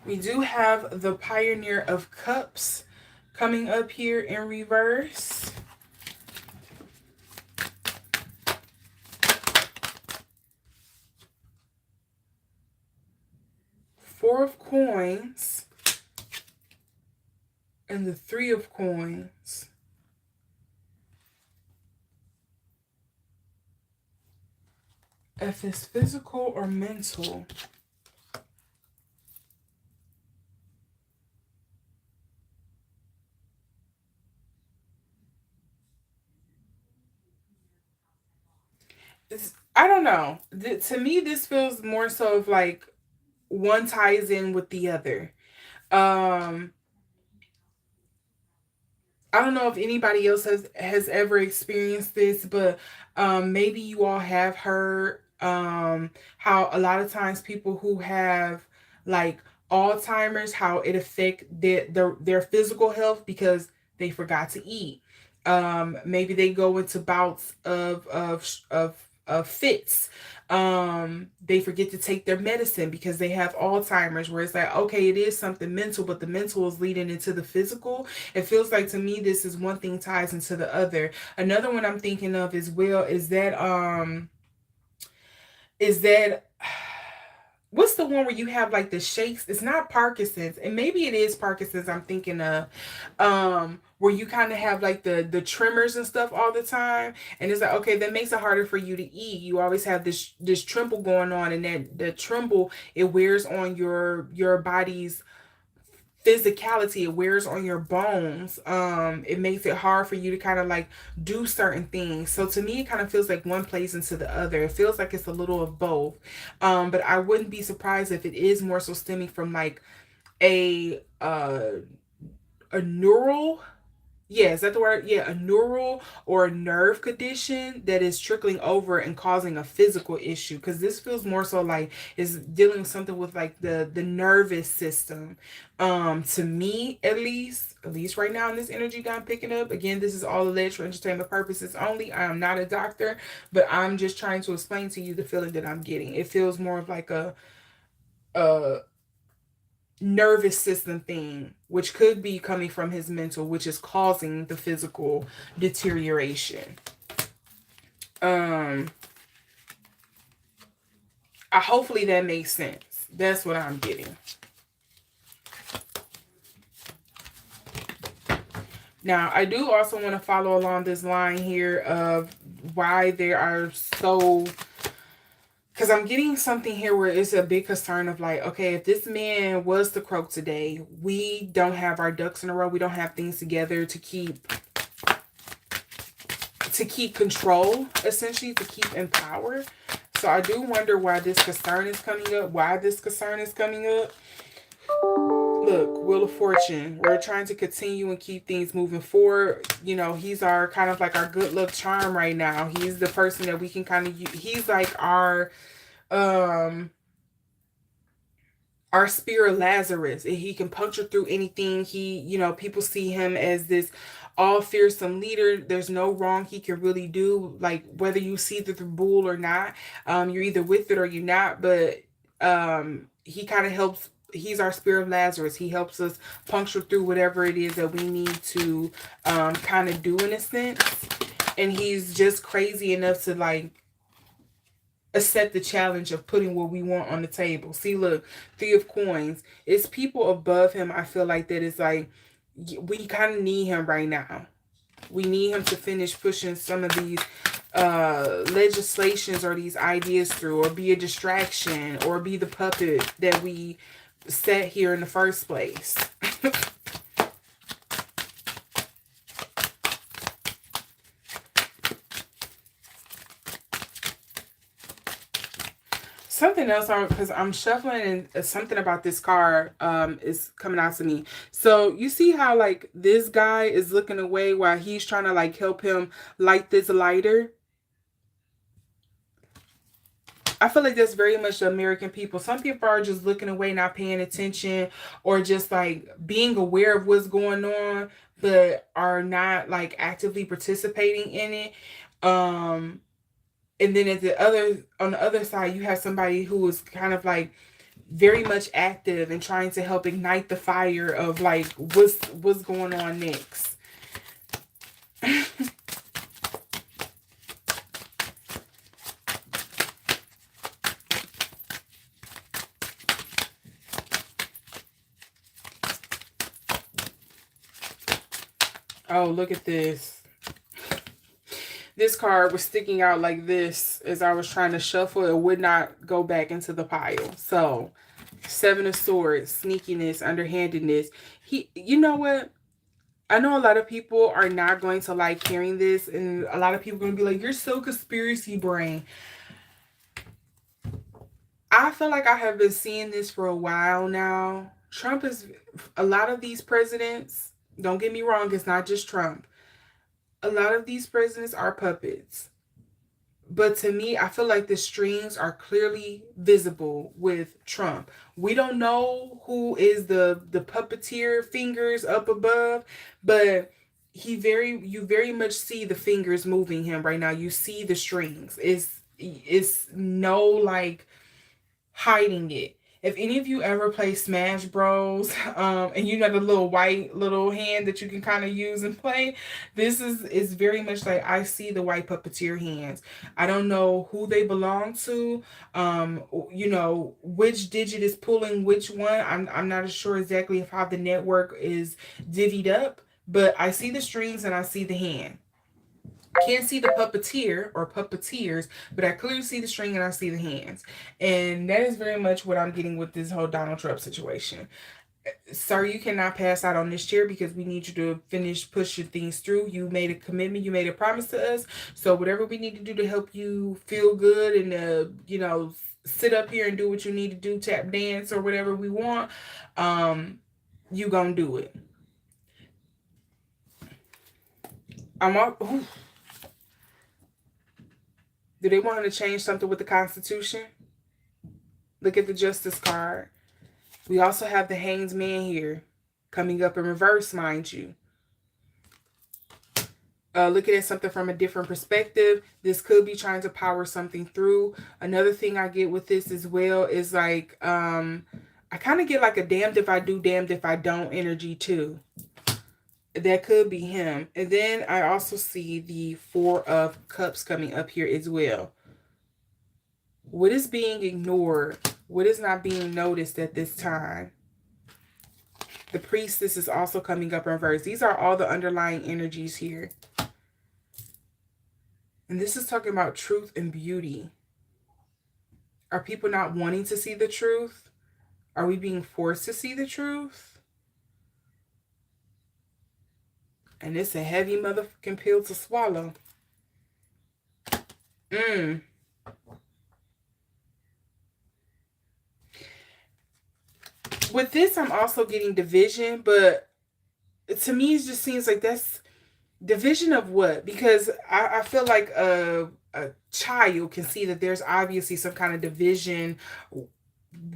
We do have the Pioneer of Cups coming up here in reverse. Four of Coins and the Three of Coins. If it's physical or mental. I don't know. To me, this feels more so of like one ties in with the other. Um, I don't know if anybody else has ever experienced this, but maybe you all have heard how a lot of times people who have like Alzheimer's, how it affect their physical health because they forgot to eat. Maybe they go into bouts of fits. They forget to take their medicine because they have Alzheimer's, where it's like, okay, it is something mental, but the mental is leading into the physical. It feels like to me this is one thing ties into the other. Another one I'm thinking of as well is that what's the one where you have like the shakes? It's not Parkinson's, and maybe it is Parkinson's I'm thinking of. Where you kind of have like the tremors and stuff all the time, and it's like, okay, that makes it harder for you to eat. You always have this tremble going on, and that the tremble, it wears on your body's physicality, it wears on your bones. It makes it hard for you to kind of like do certain things. So to me, it kind of feels like one plays into the other. It feels like it's a little of both. But I wouldn't be surprised if it is more so stemming from like a neural, yeah, is that the word? Yeah, a neural or a nerve condition that is trickling over and causing a physical issue. Because this feels more so like it's dealing with something with like the nervous system. To me, at least right now in this energy that I'm picking up. Again, this is all alleged for entertainment purposes only. I am not a doctor, but I'm just trying to explain to you the feeling that I'm getting. It feels more of like a nervous system thing, which could be coming from his mental, which is causing the physical deterioration. I hopefully that makes sense. That's what I'm getting. Now, I do also want to follow along this line here of why there are so, because I'm getting something here where it's a big concern of like, okay, if this man was to croak today, we don't have our ducks in a row. We don't have things together to keep control, essentially, to keep in power. So I do wonder why this concern is coming up. Look, Wheel of Fortune. We're trying to continue and keep things moving forward. You know, he's our kind of like our good luck charm right now. He's the person that we can kind of use. He's like our spirit Lazarus. He can puncture through anything. People see him as this all fearsome leader. There's no wrong he can really do. Like whether you see the bull or not, you're either with it or you're not. But he kind of helps. He's our spirit Lazarus. He helps us puncture through whatever it is that we need to kind of do in a sense. And he's just crazy enough to like accept the challenge of putting what we want on the table. See, look, Three of Coins. It's people above him, I feel like, that is like, we kind of need him right now. We need him to finish pushing some of these legislations or these ideas through, or be a distraction, or be the puppet that we set here in the first place. Something else, because I'm shuffling and something about this card is coming out to me. So you see how like this guy is looking away while he's trying to like help him light this lighter. I feel like that's very much the American people. Some people are just looking away, not paying attention, or just like being aware of what's going on, but are not like actively participating in it. And then on the other side, you have somebody who is kind of like very much active and trying to help ignite the fire of like what's going on next. Oh, look at this. This card was sticking out like this as I was trying to shuffle. It would not go back into the pile. So, Seven of Swords, sneakiness, underhandedness. You know what? I know a lot of people are not going to like hearing this, and a lot of people are going to be like, you're so conspiracy brain. I feel like I have been seeing this for a while now. Trump is, a lot of these presidents, don't get me wrong, it's not just Trump. A lot of these presidents are puppets. But to me, I feel like the strings are clearly visible with Trump. We don't know who is the puppeteer fingers up above, but you very much see the fingers moving him right now. You see the strings. It's no like hiding it. If any of you ever play Smash Bros, and you know the little white little hand that you can kind of use and play, this is very much like I see the white puppeteer hands. I don't know who they belong to, you know which digit is pulling which one. I'm not sure exactly of how the network is divvied up, but I see the strings and I see the hand. Can't see the puppeteer or puppeteers, but I clearly see the string and I see the hands. And that is very much what I'm getting with this whole Donald Trump situation. Sir, you cannot pass out on this chair because we need you to finish pushing things through. You made a commitment, you made a promise to us. So whatever we need to do to help you feel good and you know, sit up here and do what you need to do, tap dance or whatever we want, you gonna do it. I'm all, ooh. Do they want him to change something with the Constitution? Look at the Justice card. We also have the Hanged Man here, coming up in reverse, mind you. Looking at something from a different perspective. This could be trying to power something through. Another thing I get with this as well is like, I kind of get like a damned if I do, damned if I don't energy too. That could be him. And then I also see the Four of Cups coming up here as well. What is being ignored? What is not being noticed at this time? The Priestess is also coming up in reverse. These are all the underlying energies here. And this is talking about truth and beauty. Are people not wanting to see the truth? Are we being forced to see the truth? And it's a heavy motherfucking pill to swallow. With this, I'm also getting division, but to me, it just seems like that's division of what? Because I feel like a child can see that there's obviously some kind of division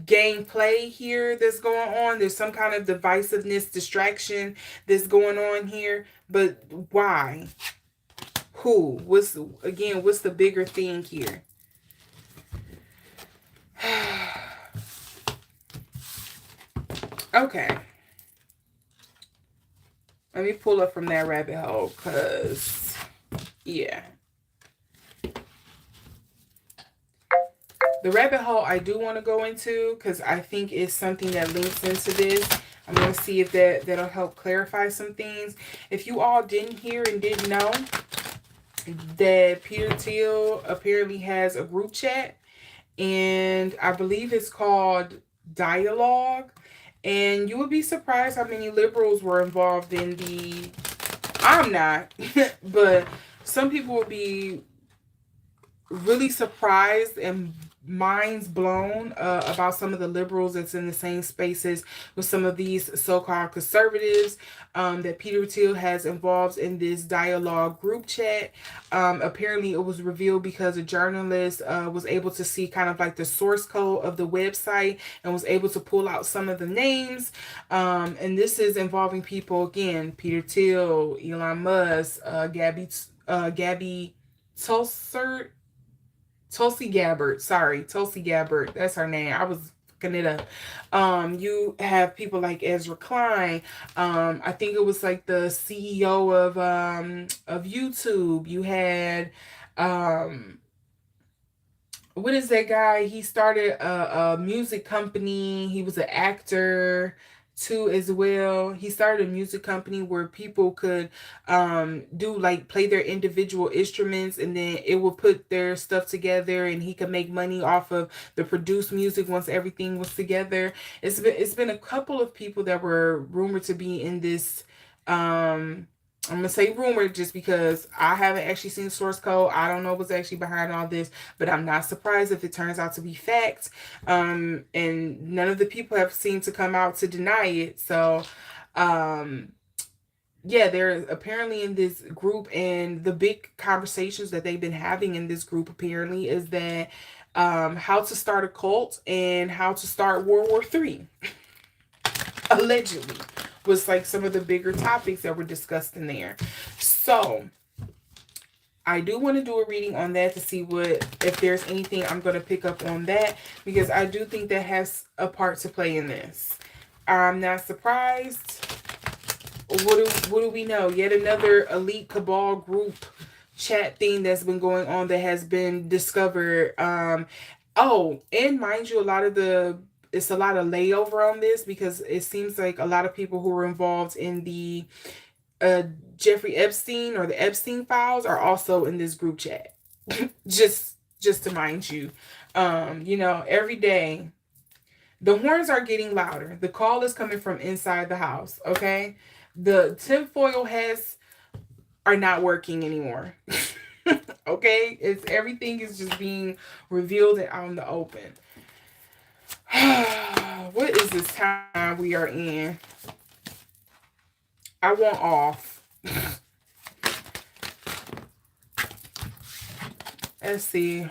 gameplay here that's going on. There's some kind of divisiveness, distraction that's going on here. But why? Who? What's the bigger thing here? Okay. Let me pull up from that rabbit hole, because, yeah. The rabbit hole I do want to go into, because I think it's something that links into this. I'm going to see if that'll help clarify some things. If you all didn't hear and didn't know, that Peter Thiel apparently has a group chat. And I believe it's called Dialogue. And you would be surprised how many liberals were involved in the... I'm not. But some people will be really surprised and minds blown about some of the liberals that's in the same spaces with some of these so-called conservatives that Peter Thiel has involved in this dialogue group chat. Apparently it was revealed because a journalist was able to see kind of like the source code of the website and was able to pull out some of the names. And this is involving people, again, Peter Thiel, Elon Musk, Gabby Tulsert, Tulsi Gabbard. Sorry, Tulsi Gabbard. That's her name. I was fucking it up. You have people like Ezra Klein. I think it was like the CEO of YouTube. You had what is that guy? He started a music company. He was an actor too as well. He started a music company where people could do like play their individual instruments, and then it will put their stuff together, and he could make money off of the produced music once everything was together. It's been a couple of people that were rumored to be in this I'm gonna say rumor just because I haven't actually seen source code. I don't know what's actually behind all this, but I'm not surprised if it turns out to be fact. And none of the people have seemed to come out to deny it. So, um, yeah, they're apparently in this group, and the big conversations that they've been having in this group apparently is that how to start a cult and how to start World War III. Allegedly was like some of the bigger topics that were discussed in there. So I do want to do a reading on that to see if there's anything I'm going to pick up on that, because I do think that has a part to play in this. I'm not surprised. What do we know? Yet another elite cabal group chat thing that's been going on that has been discovered. Oh, and mind you, it's a lot of layover on this, because it seems like a lot of people who were involved in the Jeffrey Epstein or the Epstein files are also in this group chat. just to mind you. Every day the horns are getting louder. The call is coming from inside the house, okay? The tinfoil hats are not working anymore. Okay? Everything is just being revealed and out in the open. What is this time we are in? I want off. Let's see.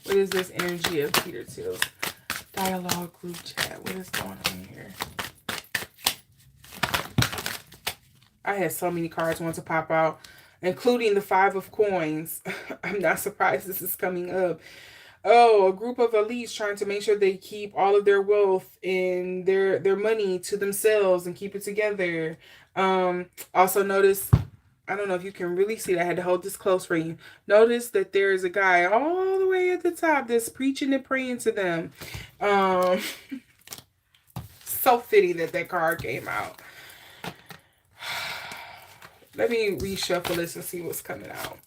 What is this energy of Peter Thiels Dialogue group chat? What is going on here? I had so many cards want to pop out, including the 5 of coins. I'm not surprised this is coming up. Oh, a group of elites trying to make sure they keep all of their wealth and their money to themselves and keep it together. Also notice, I don't know if you can really see that. I had to hold this close for you. Notice that there is a guy all the way at the top that's preaching and praying to them. So fitting that card came out. Let me reshuffle this and see what's coming out.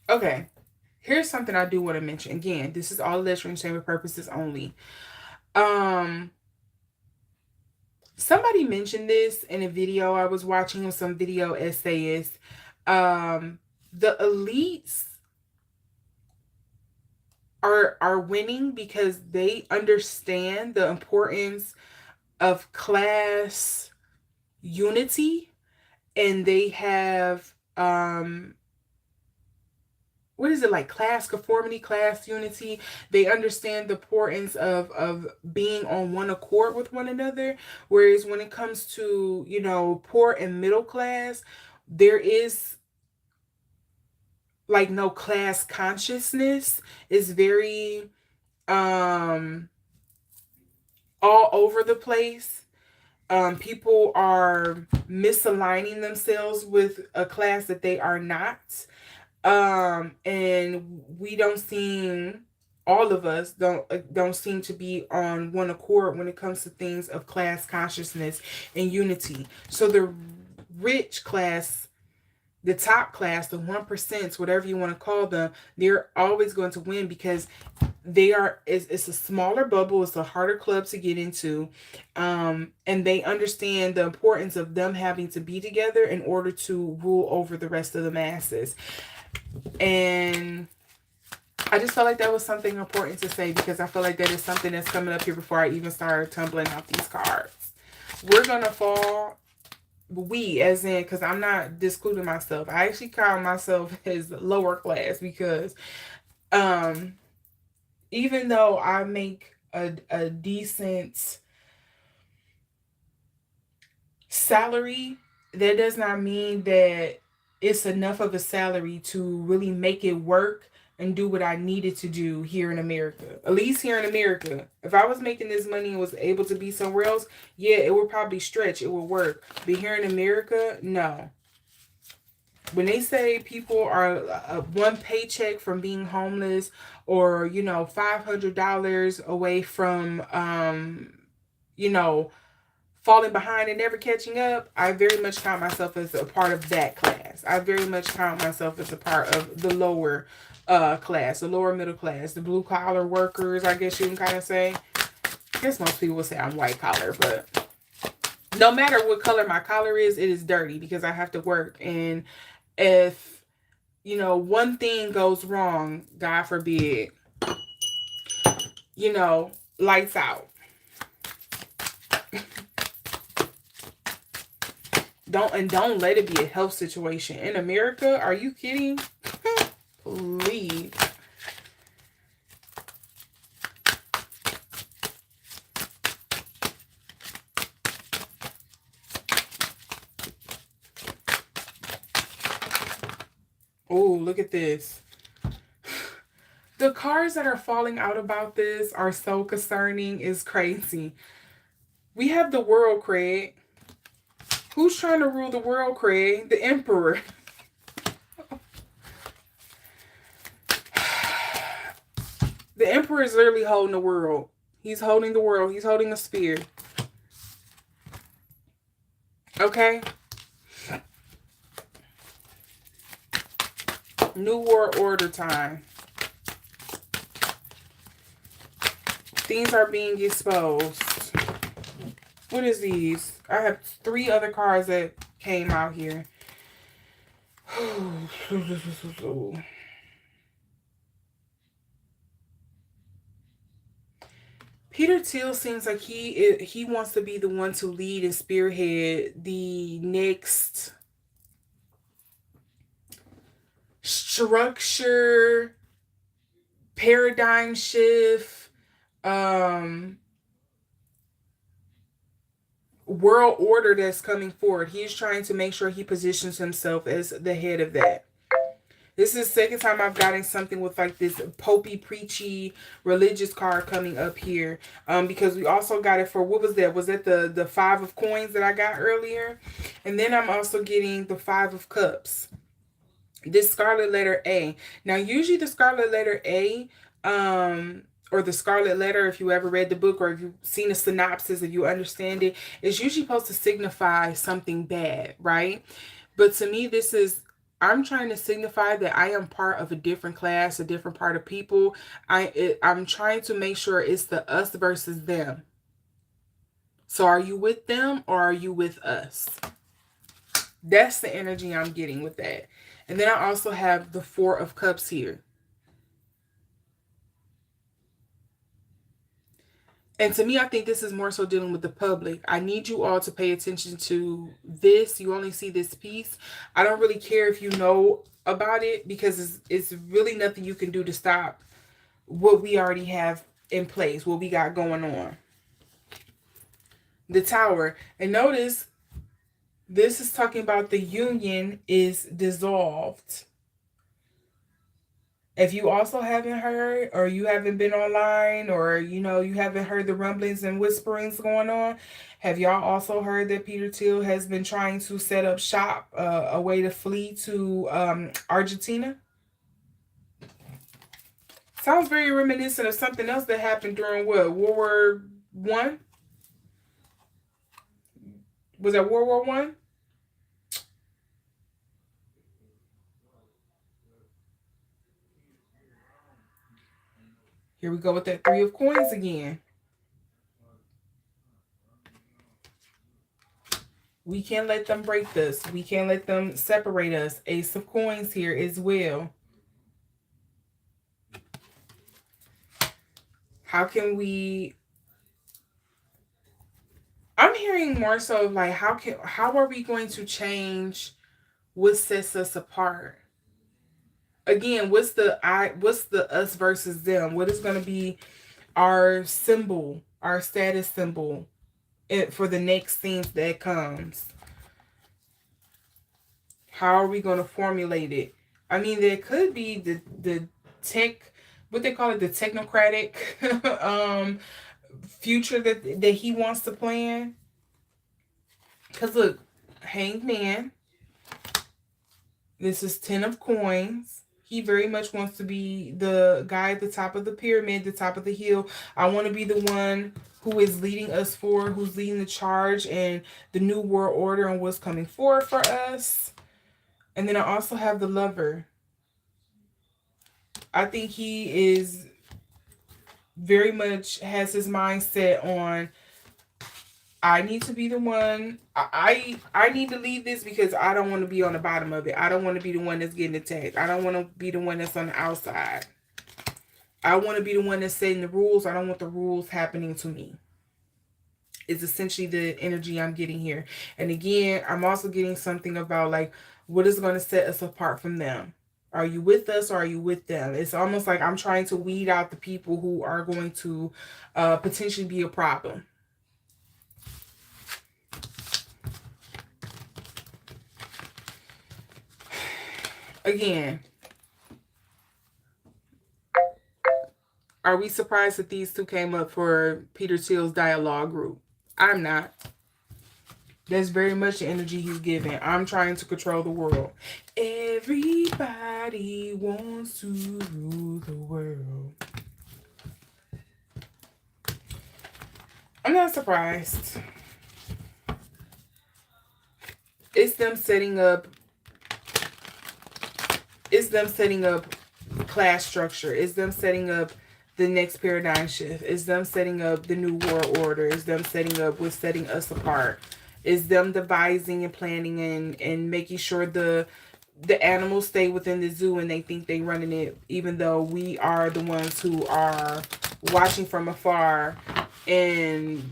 Okay, here's something I do want to mention. Again, this is all illustrative entertainment purposes only. Somebody mentioned this in a video I was watching of some video essayists. The elites are winning because they understand the importance of class unity, and they have what is it, like class conformity, class unity. They understand the importance of being on one accord with one another. Whereas when it comes to, poor and middle class, there is like no class consciousness. Is very all over the place. People are misaligning themselves with a class that they are not. And we don't seem, all of us don't seem to be on one accord when it comes to things of class consciousness and unity. So the rich class, the top class, the 1%, whatever you want to call them, they're always going to win because it's a smaller bubble, it's a harder club to get into, and they understand the importance of them having to be together in order to rule over the rest of the masses. And I just felt like that was something important to say, because I feel like that is something that's coming up here before I even start tumbling out these cards. We're gonna fall, we as in, because I'm not discluding myself, I actually call myself as lower class, because even though I make a decent salary, that does not mean that it's enough of a salary to really make it work and do what I needed to do here in America. At least here in America. If I was making this money and was able to be somewhere else, yeah, it would probably stretch. It would work. But here in America, no. When they say people are one paycheck from being homeless, or $500 away from you know falling behind and never catching up, I very much count myself as a part of that class. I very much count myself as a part of the lower class, the lower middle class, the blue collar workers, I guess you can kind of say. I guess most people would say I'm white collar, but no matter what color my collar is, it is dirty because I have to work. And if one thing goes wrong, God forbid, lights out. Don't let it be a health situation. In America, are you kidding? Please. Oh, look at this. The cards that are falling out about this are so concerning. It's crazy. We have the world, Craig. Who's trying to rule the world, Craig? The Emperor. The Emperor is literally holding the world. He's holding the world. He's holding a spear. Okay? New World Order time. Things are being exposed. What is these? I have 3 other cards that came out here. Peter Thiel seems like he wants to be the one to lead and spearhead the next structure, paradigm shift, world order that's coming forward. He's trying to make sure he positions himself as the head of that. This is the second time I've gotten something with like this popey, preachy, religious card coming up here. Because we also got it for, what was that? Was that the 5 of coins that I got earlier? And then I'm also getting the 5 of cups. This scarlet letter A. Now, usually the scarlet letter A, or the scarlet letter, if you ever read the book or if you've seen a synopsis, if you understand it, is usually supposed to signify something bad, right? But to me, I'm trying to signify that I am part of a different class, a different part of people. I'm trying to make sure it's the us versus them. So are you with them or are you with us? That's the energy I'm getting with that. And then I also have the 4 of cups here. And to me, I think this is more so dealing with the public. I need you all to pay attention to this. You only see this piece. I don't really care if you know about it because it's really nothing you can do to stop what we already have in place, what we got going on. The Tower. And notice, this is talking about the union is dissolved. If you also haven't heard, or you haven't been online, or you haven't heard the rumblings and whisperings going on, have y'all also heard that Peter Thiel has been trying to set up shop, a way to flee to Argentina? Sounds very reminiscent of something else that happened during what, World War One? Was that World War One? Here we go with that 3 of coins again. We can't let them break us. We can't let them separate us. Ace of coins here as well. How can we... I'm hearing more so like, how are we going to change what sets us apart? Again, what's the us versus them? What is going to be our symbol, our status symbol? for the next thing that comes. How are we going to formulate it? I mean, there could be the tech, what they call it, the technocratic future that he wants to plan. Because look, Hanged Man, this is 10 of coins. He very much wants to be the guy at the top of the pyramid, the top of the hill. I want to be the one who is leading us forward, who's leading the charge and the new world order and what's coming forward for us. And then I also have the Lover. I think he is very much has his mindset on, I need to be the one. I need to lead this because I don't want to be on the bottom of it. I don't want to be the one that's getting attacked. I don't want to be the one that's on the outside. I want to be the one that's setting the rules. I don't want the rules happening to me. It's essentially the energy I'm getting here. And again, I'm also getting something about like, what is going to set us apart from them? Are you with us or are you with them? It's almost like I'm trying to weed out the people who are going to potentially be a problem. Again, are we surprised that these two came up for Peter Thiels Dialogue group? I'm not. That's very much the energy he's giving. I'm trying to control the world. Everybody wants to rule the world. I'm not surprised. It's them setting up. It's them setting up class structure. It's them setting up the next paradigm shift. It's them setting up the new world order. It's them setting up what's setting us apart. It's them devising and planning and making sure the animals stay within the zoo and they think they running it, even though we are the ones who are watching from afar in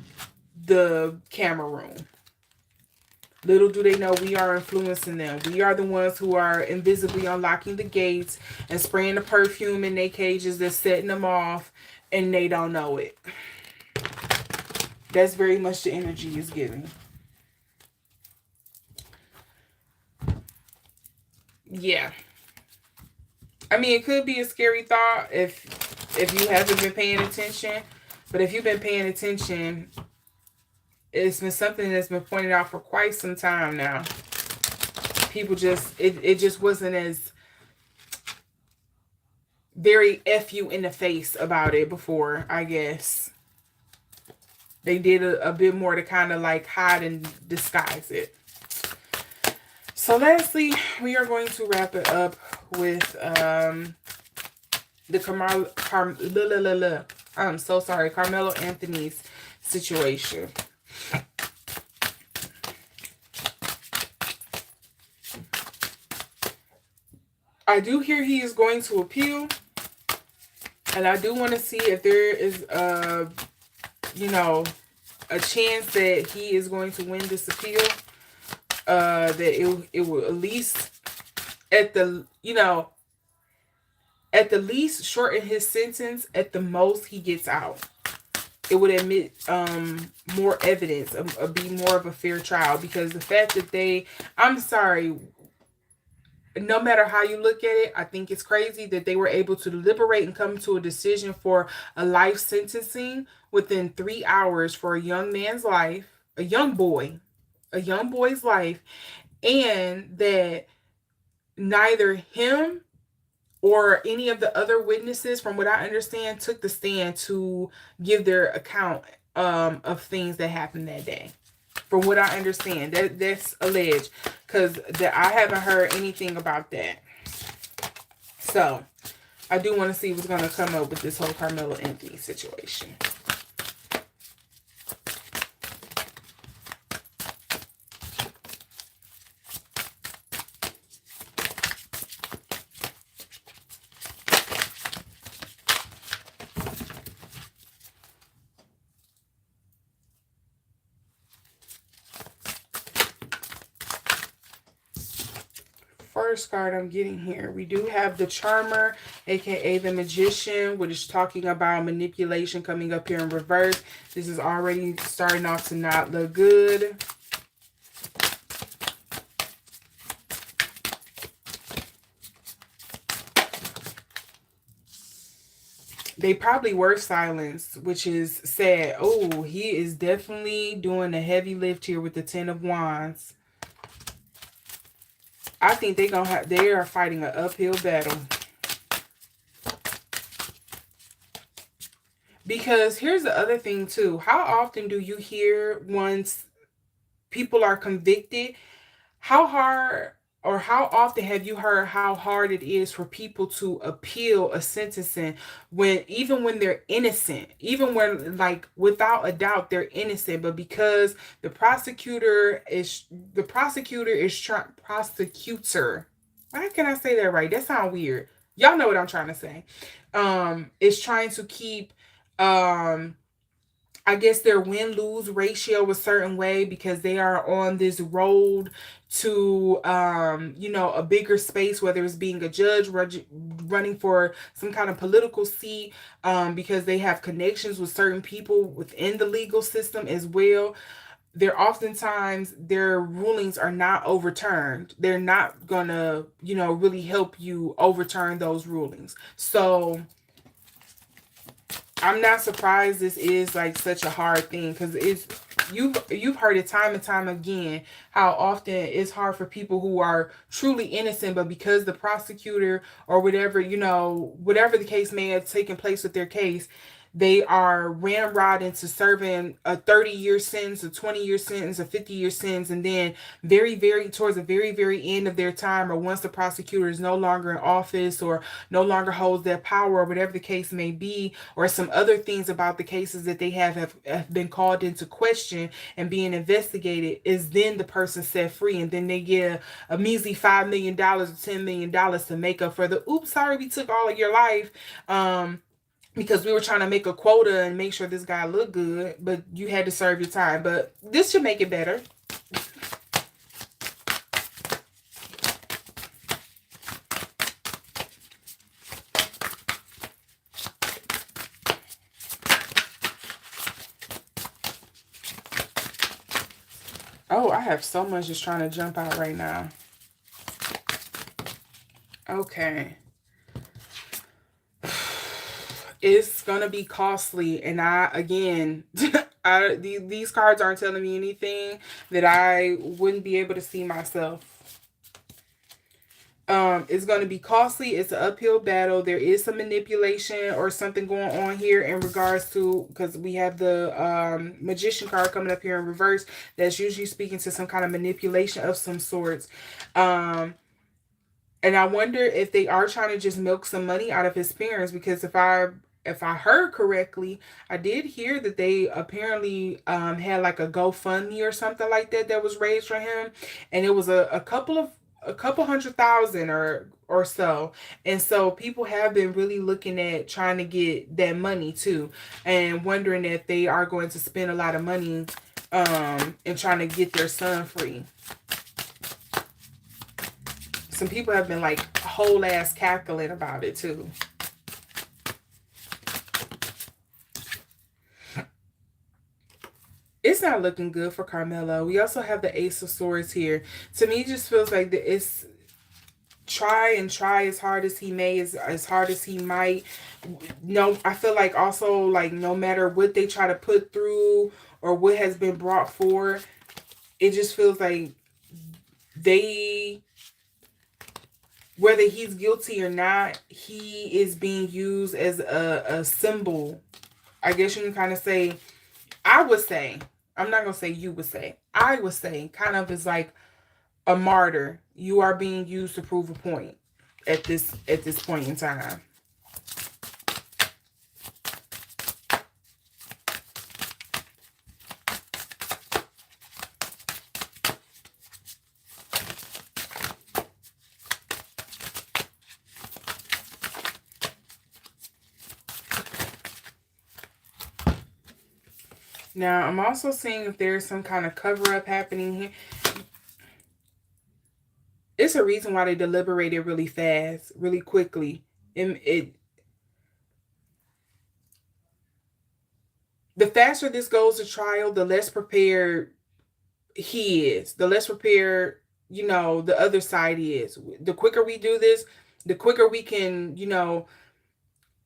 the camera room. Little do they know we are influencing them. We are the ones who are invisibly unlocking the gates and spraying the perfume in their cages that's setting them off, and they don't know it. That's very much the energy is giving. Yeah. I mean, it could be a scary thought if you haven't been paying attention. But if you've been paying attention, it's been something that's been pointed out for quite some time now. People just, it just wasn't as very F you in the face about it before, I guess. They did a bit more to kind of like hide and disguise it. So lastly, we are going to wrap it up with the I'm so sorry, Karmelo Anthony's situation. I do hear he is going to appeal, and I do want to see if there is a chance that he is going to win this appeal. That it will at least at the least shorten his sentence. At the most, he gets out. It would admit more evidence, be more of a fair trial, because the fact that I'm sorry, no matter how you look at it, I think it's crazy that they were able to deliberate and come to a decision for a life sentencing within 3 hours for a young man's life, a young boy's life, and that neither him or any of the other witnesses, from what I understand, took the stand to give their account of things that happened that day. From what I understand, that's alleged, because I haven't heard anything about that. So I do want to see what's going to come up with this whole Karmelo Anthony situation. first card I'm getting here? We do have the Charmer, aka the Magician, which is talking about manipulation, coming up here in reverse. This is already starting off to not look good. They probably were silenced, which is sad. Oh, he is definitely doing a heavy lift here with the Ten of Wands. I think they are fighting an uphill battle. Because here's the other thing too. How often do you hear once people are convicted, how hard or how often have you heard how hard it is for people to appeal a sentencing even when they're innocent, even when, like, without a doubt they're innocent, but because the prosecutor why can I say that right? That sounds weird. Y'all know what I'm trying to say. Is trying to keep I guess their win-lose ratio a certain way because they are on this road to, you know, a bigger space, whether it's being a judge, running for some kind of political seat, because they have connections with certain people within the legal system as well. Oftentimes their rulings are not overturned. They're not gonna, you know, really help you overturn those rulings. So I'm not surprised this is like such a hard thing, because you've heard it time and time again how often it's hard for people who are truly innocent, but because the prosecutor or whatever, you know, whatever the case may have taken place with their case, they are ramrod into serving a 30-year sentence, a 20-year sentence, a 50-year sentence, and then towards the very end of their time, or once the prosecutor is no longer in office or no longer holds that power, or whatever the case may be, or some other things about the cases that they have been called into question and being investigated, is then the person set free, and then they get a measly $5 million or $10 million to make up for the, oops, sorry, we took all of your life. Because we were trying to make a quota and make sure this guy looked good, but you had to serve your time. But this should make it better. Oh, I have so much just trying to jump out right now. Okay. It's gonna be costly, and these cards aren't telling me anything that I wouldn't be able to see myself. It's going to be costly. It's an uphill battle. There is some manipulation or something going on here in regards to, because we have the Magician card coming up here in reverse. That's usually speaking to some kind of manipulation of some sorts. And I wonder if they are trying to just milk some money out of his parents, because if I heard correctly, I did hear that they apparently had like a GoFundMe or something like that was raised for him, and it was a couple $100,000 or so. And so people have been really looking at trying to get that money too, and wondering if they are going to spend a lot of money in trying to get their son free. Some people have been like whole ass cackling about it too. It's not looking good for Karmelo. We also have the Ace of Swords here. To me, it just feels like it's try as hard as he may, as hard as he might. No, I feel like also, like, no matter what they try to put through or what has been brought forward, it just feels like whether he's guilty or not, he is being used as a symbol. I guess you can kind of say, I would say, I'm not going to say you would say, I would say kind of is like a martyr. You are being used to prove a point at this point in time. Now, I'm also seeing if there's some kind of cover-up happening here. It's a reason why they deliberated really fast, really quickly. And the faster this goes to trial, the less prepared he is, the less prepared, the other side is. The quicker we do this, the quicker we can,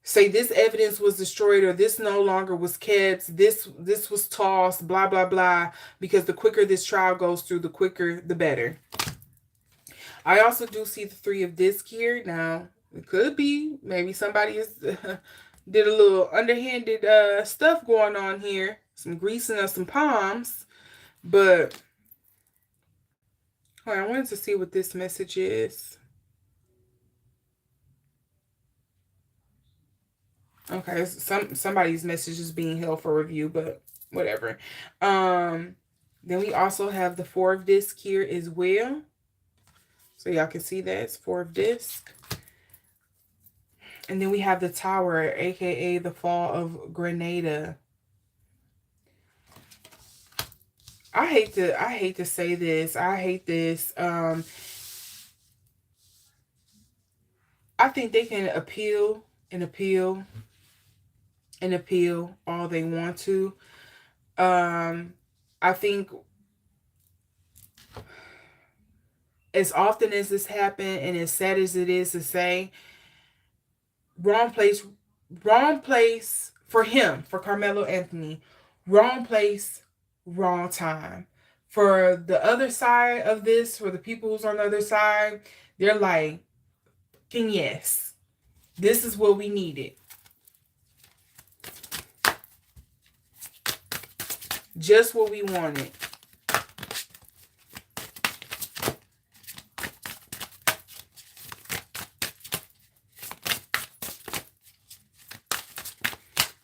say this evidence was destroyed, or this no longer was kept, this was tossed, blah blah blah, because the quicker this trial goes through, the quicker the better. I also do see the Three of Disc here. Now, it could be maybe somebody is did a little underhanded stuff going on here, some greasing of some palms, but I wanted to see what this message is. Okay, somebody's message is being held for review, but whatever. Then we also have the Four of Disc here as well. So y'all can see that it's Four of Disc. And then we have the Tower, aka the Fall of Grenada. I hate to say this. I hate this. I think they can appeal and appeal and appeal all they want to. I think as often as this happened, and as sad as it is to say, wrong place for him, for Karmelo Anthony. Wrong place, wrong time. For the other side of this, for the people who's on the other side, they're like, yes, this is what we needed. Just what we wanted.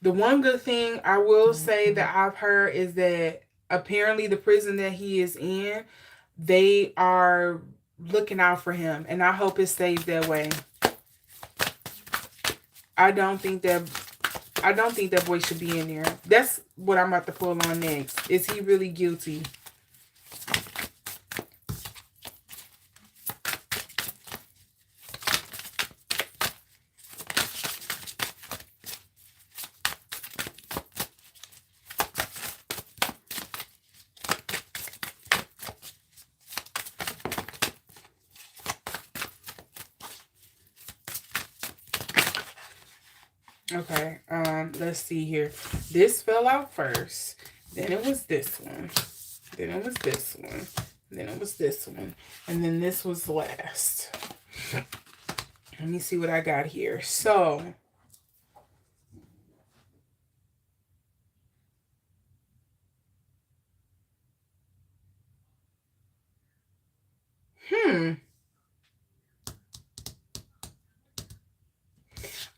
The one good thing I will say that I've heard is that apparently the prison that he is in, they are looking out for him, and I hope it stays that way. I don't think that boy should be in there. That's what I'm about to pull on next. Is he really guilty? Okay, let's see here. This fell out first. Then it was this one. Then it was this one. Then it was this one. And then this was last. Let me see what I got here. So,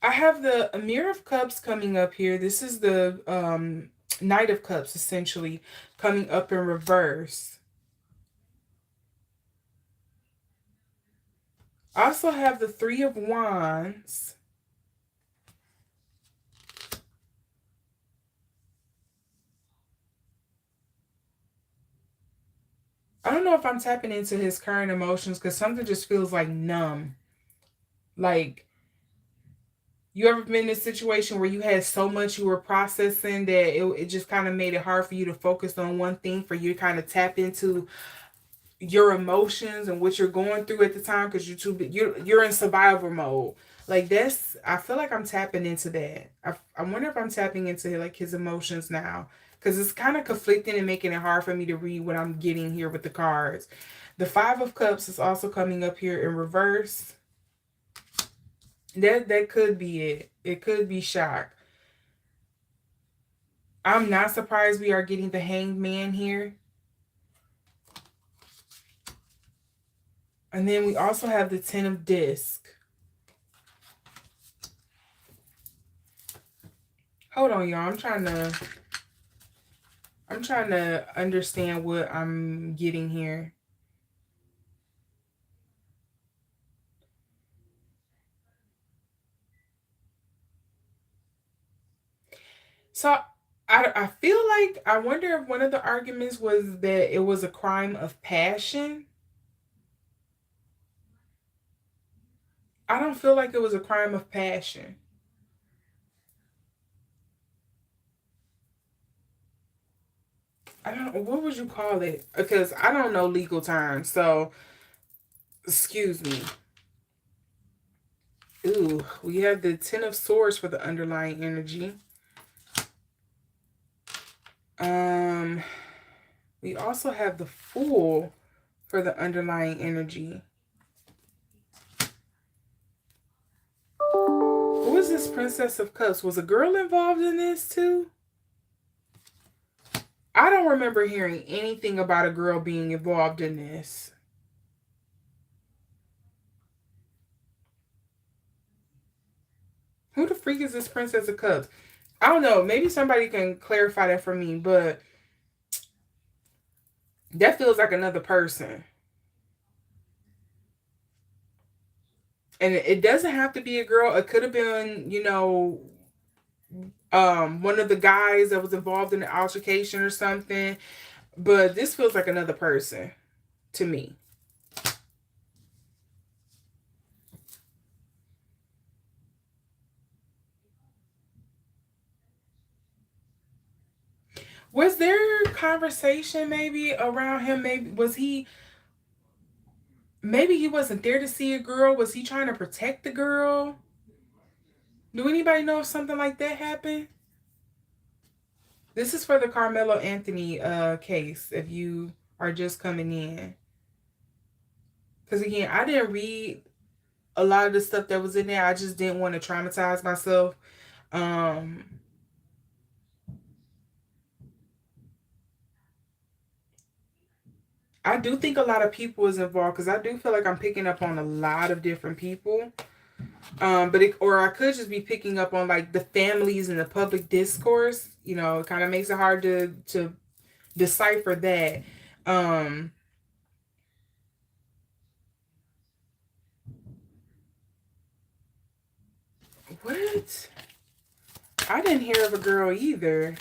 I have the Mirror of Cups coming up here. This is the Knight of Cups, essentially, coming up in reverse. I also have the Three of Wands. I don't know if I'm tapping into his current emotions, because something just feels like numb. Like, you ever been in a situation where you had so much you were processing that it just kind of made it hard for you to focus on one thing, for you to kind of tap into your emotions and what you're going through at the time, because you're in survival mode. Like, that's, I feel like I'm tapping into that. I wonder if I'm tapping into like his emotions now, because it's kind of conflicting and making it hard for me to read what I'm getting here with the cards. The Five of Cups is also coming up here in reverse. That could be it. It could be shock. I'm not surprised we are getting the Hanged Man here. And then we also have the Ten of Disc. Hold on, y'all. I'm trying to understand what I'm getting here. So I feel like, I wonder if one of the arguments was that it was a crime of passion. I don't feel like it was a crime of passion. I don't, what would you call it? Because I don't know legal terms. So, excuse me. Ooh, we have the Ten of Swords for the underlying energy. Um, we also have the Fool for the underlying energy. Who is this Princess of Cups? Was a girl involved in this too? I don't remember hearing anything about a girl being involved in this. Who the freak is this Princess of Cups? I don't know. Maybe somebody can clarify that for me, but that feels like another person. And it doesn't have to be a girl. It could have been, one of the guys that was involved in the altercation or something. But this feels like another person to me. Was there conversation maybe around him? Maybe he wasn't there to see a girl. Was he trying to protect the girl? Do anybody know if something like that happened? This is for the Karmelo Anthony case, if you are just coming in. Because again, I didn't read a lot of the stuff that was in there. I just didn't want to traumatize myself. Um, I do think a lot of people is involved because I do feel like I'm picking up on a lot of different people. Or I could just be picking up on like the families and the public discourse. It kind of makes it hard to decipher that. Um, what? I didn't hear of a girl either.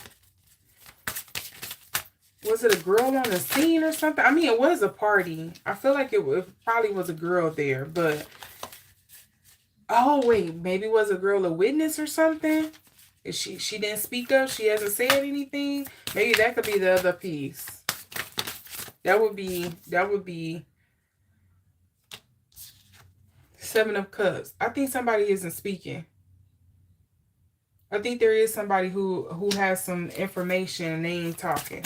Was it a girl on the scene or something? I mean, it was a party. I feel like it probably was a girl there, but oh wait, maybe was a girl a witness or something? She didn't speak up. She hasn't said anything. Maybe that could be the other piece. That would be Seven of Cups. I think somebody isn't speaking. I think there is somebody who has some information and they ain't talking.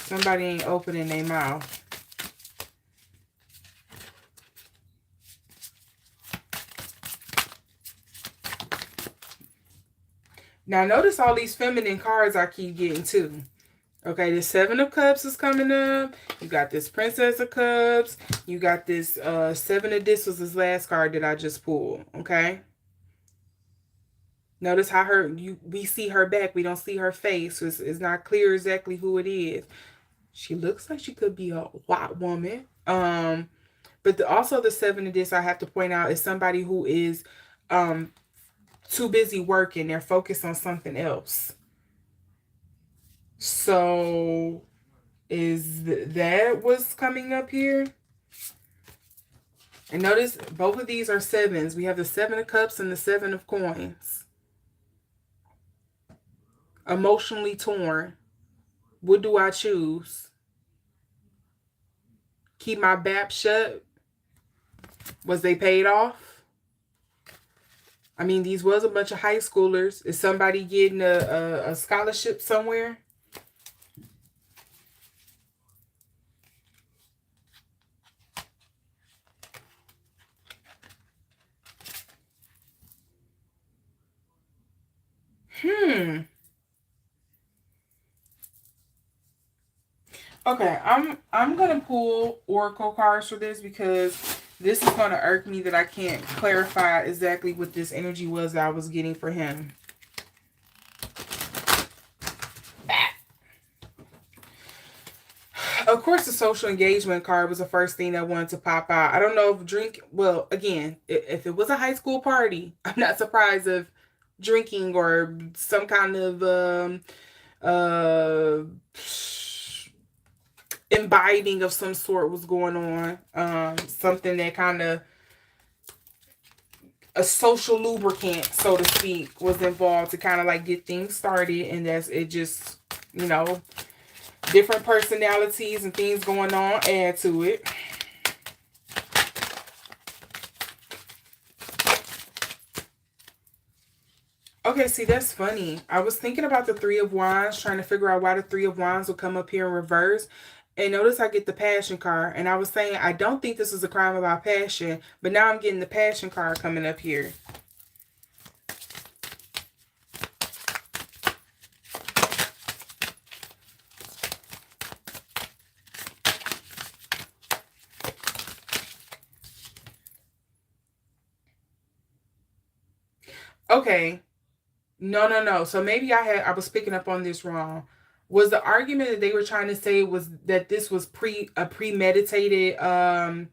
Somebody ain't opening their mouth. Now notice all these feminine cards I keep getting too. Okay, the Seven of Cups is coming up. You got this Princess of Cups. You got this Seven of This was this last card that I just pulled. Okay. Notice how we see her back. We don't see her face. It's not clear exactly who it is. She looks like she could be a white woman. But also the Seven of This, I have to point out, is somebody who is too busy working. They're focused on something else. So is that what's coming up here? And notice both of these are sevens. We have the Seven of Cups and the Seven of Coins. Emotionally torn. What do I choose? Keep my BAP shut? Was they paid off? I mean, these was a bunch of high schoolers. Is somebody getting a scholarship somewhere? Okay, I'm gonna pull oracle cards for this because this is gonna irk me that I can't clarify exactly what this energy was that I was getting for him. Of course, the social engagement card was the first thing that wanted to pop out. I don't know if well, again, if it was a high school party, I'm not surprised if drinking or some kind of uh imbibing of some sort was going on. Something that kind of, a social lubricant, so to speak, was involved to kind of like get things started. And that's it. Just, you know, different personalities and things going on add to it. Okay, see, that's funny. I was thinking about the Three of Wands, trying to figure out why the Three of Wands will come up here in reverse. And notice I get the Passion card. And I was saying, I don't think this is a crime about passion. But now I'm getting the Passion card coming up here. Okay. No. So maybe I was picking up on this wrong. Was the argument that they were trying to say was that this was a premeditated um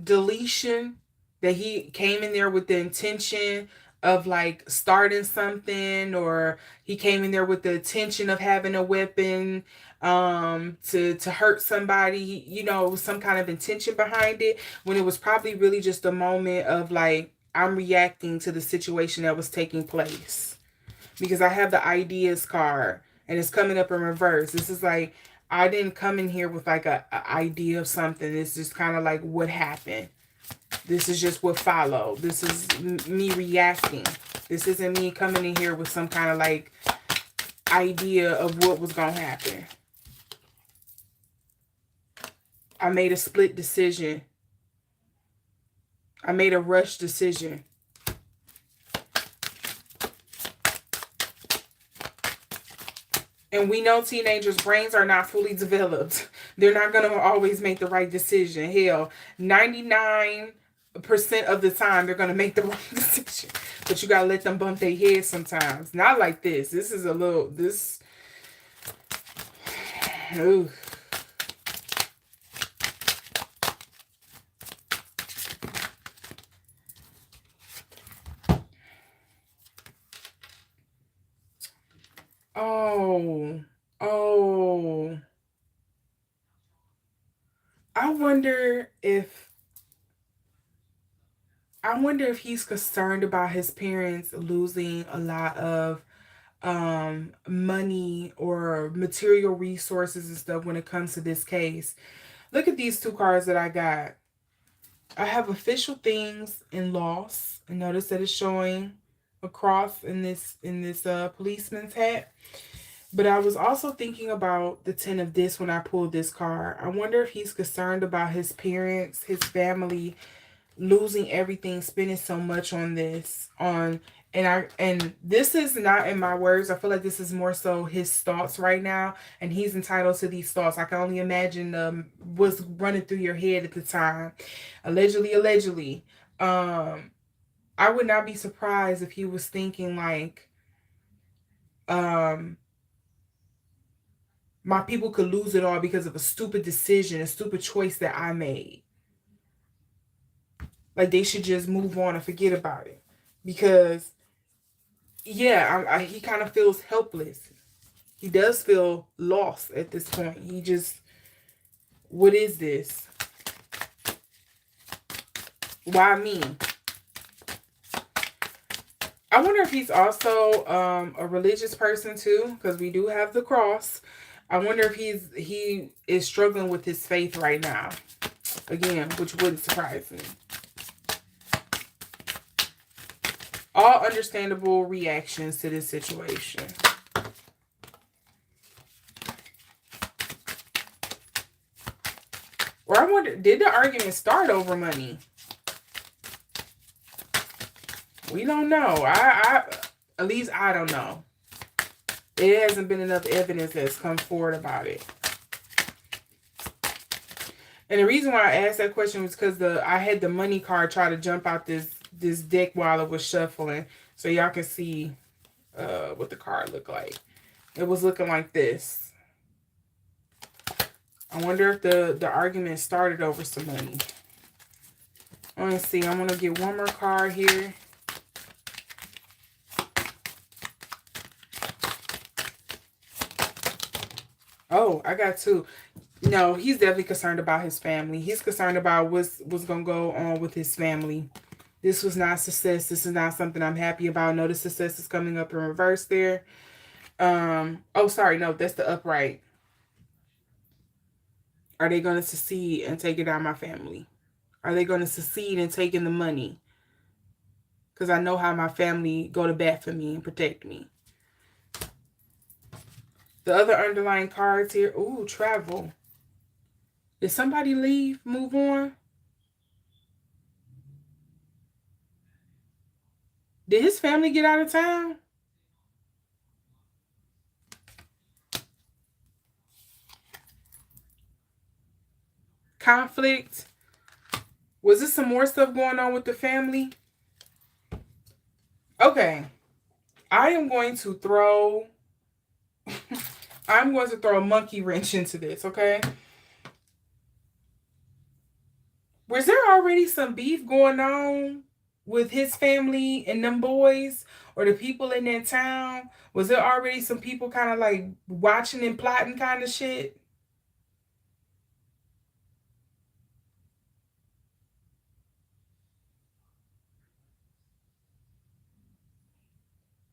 deletion, that he came in there with the intention of like starting something, or he came in there with the intention of having a weapon to hurt somebody, you know, some kind of intention behind it, when it was probably really just a moment of like, I'm reacting to the situation that was taking place. Because I have the ideas card and it's coming up in reverse. This is like, I didn't come in here with like a idea of something. It's just kind of like what happened. This is just what followed. This is me reacting. This isn't me coming in here with some kind of like idea of what was going to happen. I made a split decision. I made a rush decision. And we know teenagers' brains are not fully developed. They're not going to always make the right decision. Hell, 99% of the time, they're going to make the wrong decision. But you got to let them bump their head sometimes. Not like this. This is a little, this. Ooh. Oh. I wonder if he's concerned about his parents losing a lot of money or material resources and stuff when it comes to this case. Look at these two cards that I got. I have official things and loss. And notice that it's showing a cross in this policeman's hat. But I was also thinking about the 10 of this when I pulled this card. I wonder if he's concerned about his parents, his family, losing everything, spending so much on this. And this is not in my words. I feel like this is more so his thoughts right now. And he's entitled to these thoughts. I can only imagine what's running through your head at the time. Allegedly. I would not be surprised if he was thinking like, my people could lose it all because of a stupid decision, a stupid choice that I made. Like they should just move on and forget about it. Because, yeah, he kind of feels helpless. He does feel lost at this point. He just, what is this? Why me? I wonder if he's also a religious person too, because we do have the cross. I wonder if he is struggling with his faith right now. Again, which wouldn't surprise me. All understandable reactions to this situation. Or I wonder, did the argument start over money? We don't know. At least I don't know. There hasn't been enough evidence that's come forward about it. And the reason why I asked that question was because I had the money card try to jump out this deck while it was shuffling. So y'all can see what the card looked like. It was looking like this. I wonder if the argument started over some money. Let's see. I'm going to get one more card here. Oh, I got two. No, he's definitely concerned about his family. He's concerned about what's gonna go on with his family. This was not success. This is not something I'm happy about. No, the success is coming up in reverse there. Oh, sorry, no, that's the upright. Are they gonna succeed in taking down my family? Are they gonna succeed in taking the money? Because I know how my family go to bat for me and protect me. The other underlying cards here, ooh, travel. Did somebody leave? Move on? Did his family get out of town? Conflict? Was there some more stuff going on with the family? Okay. I am going to throw I'm going to throw a monkey wrench into this, okay? Was there already some beef going on with his family and them boys or the people in that town? Was there already some people kind of like watching and plotting kind of shit?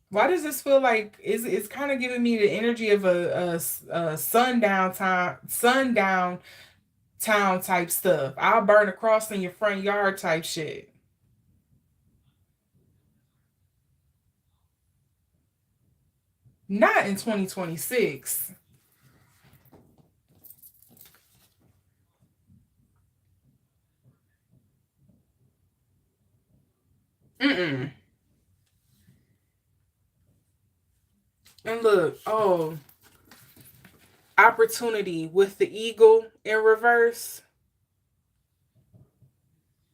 Why does this feel like it's kind of giving me the energy of a sundown town type stuff? I'll burn a cross in your front yard type shit. Not in 2026. Mm-mm. And look, oh, opportunity with the eagle in reverse.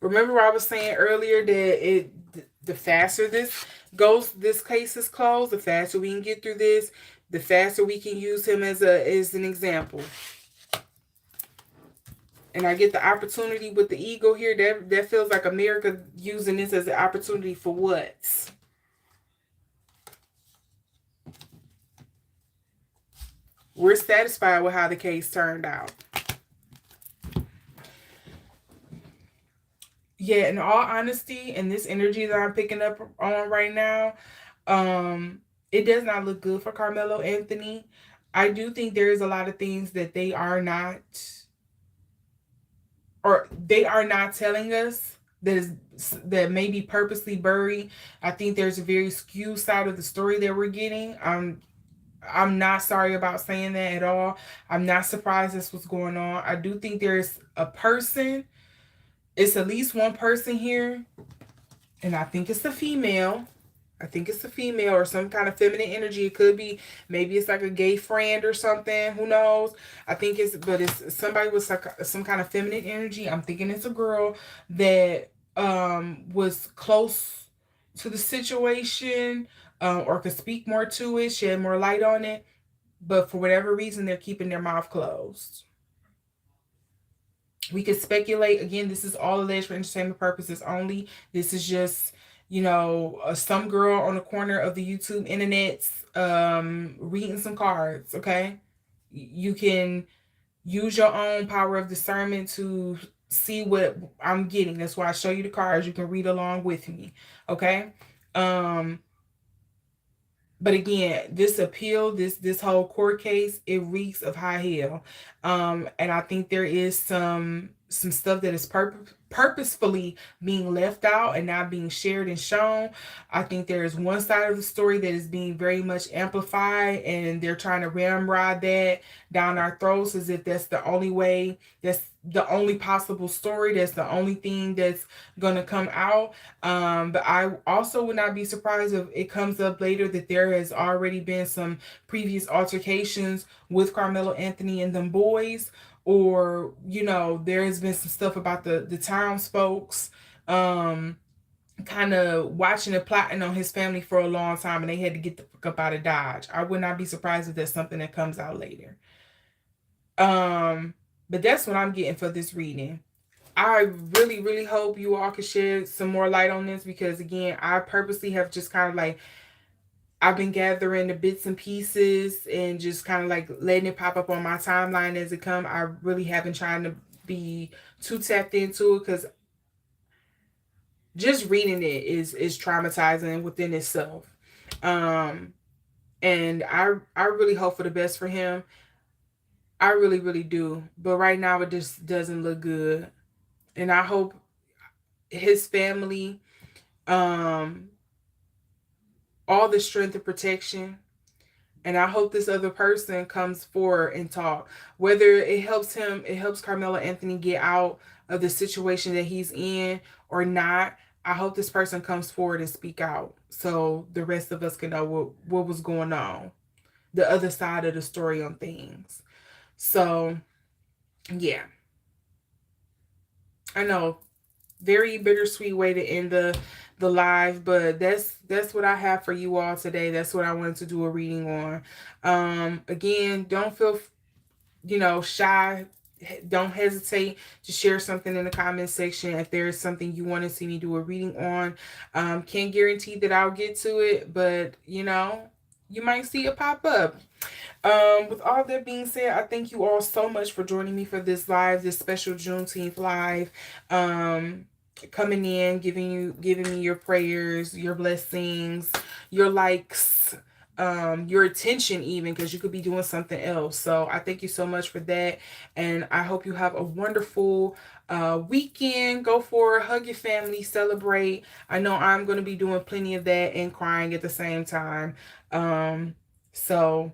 Remember I was saying earlier that the faster this case is closed, the faster we can get through this, the faster we can use him as an example. And I get the opportunity with the eagle here. That feels like America using this as an opportunity for what? We're satisfied with how the case turned out. Yeah, in all honesty, and this energy that I'm picking up on right now, it does not look good for Karmelo Anthony. I do think there is a lot of things that they are not telling us that may be purposely buried. I think there's a very skewed side of the story that we're getting. I'm not sorry about saying that at all. I'm not surprised this was going on. I do think there's a person. It's at least one person here, and I think it's a female. I think it's a female or some kind of feminine energy. It could be, maybe it's like a gay friend or something. Who knows? But it's somebody with like some kind of feminine energy. I'm thinking it's a girl that was close to the situation, or could speak more to it, shed more light on it. But for whatever reason, they're keeping their mouth closed. We could speculate. Again, this is all alleged for entertainment purposes only. This is just, some girl on the corner of the YouTube internets reading some cards, okay? You can use your own power of discernment to see what I'm getting. That's why I show you the cards. You can read along with me, okay? Um but again, this appeal, this whole court case, it reeks of high hell. And I think there is some stuff that is purposefully being left out and not being shared and shown. I think there is one side of the story that is being very much amplified, and they're trying to ramrod that down our throats as if that's the only way, that's the only possible story, that's the only thing that's going to come out. But I also would not be surprised if it comes up later that there has already been some previous altercations with Karmelo Anthony and them boys, or there has been some stuff about the townsfolks kind of watching and plotting on his family for a long time, and they had to get the fuck up out of Dodge. I would not be surprised if there's something that comes out later. But that's what I'm getting for this reading. I really, really hope you all can shed some more light on this, because again, I purposely have just kind of like, I've been gathering the bits and pieces and just kind of like letting it pop up on my timeline as it come. I really haven't tried to be too tapped into it because just reading it is traumatizing within itself. Um, and I really hope for the best for him. I really, really do. But right now it just doesn't look good. And I hope his family, um, all the strength and protection. And I hope this other person comes forward and talk. Whether it helps him, it helps Karmelo Anthony get out of the situation that he's in or not. I hope this person comes forward and speak out so the rest of us can know what was going on, the other side of the story on things. So, yeah, I know, very bittersweet way to end the live, but that's what I have for you all today. That's what I wanted to do a reading on. Again, don't feel shy. Don't hesitate to share something in the comment section if there is something you want to see me do a reading on. Can't guarantee that I'll get to it, but you might see it pop up. With all that being said, I thank you all so much for joining me for this live, this special Juneteenth live. Coming in, giving me your prayers, your blessings, your likes, your attention even, because you could be doing something else. So I thank you so much for that. And I hope you have a wonderful weekend. Go for it, hug your family, celebrate. I know I'm going to be doing plenty of that and crying at the same time. So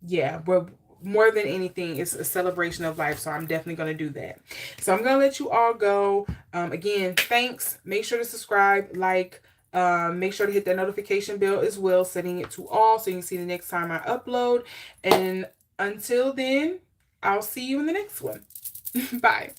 yeah, but more than anything, it's a celebration of life. So I'm definitely going to do that. So I'm going to let you all go. Again, thanks. Make sure to subscribe, like, make sure to hit that notification bell as well, setting it to all so you can see the next time I upload. And until then, I'll see you in the next one. Bye.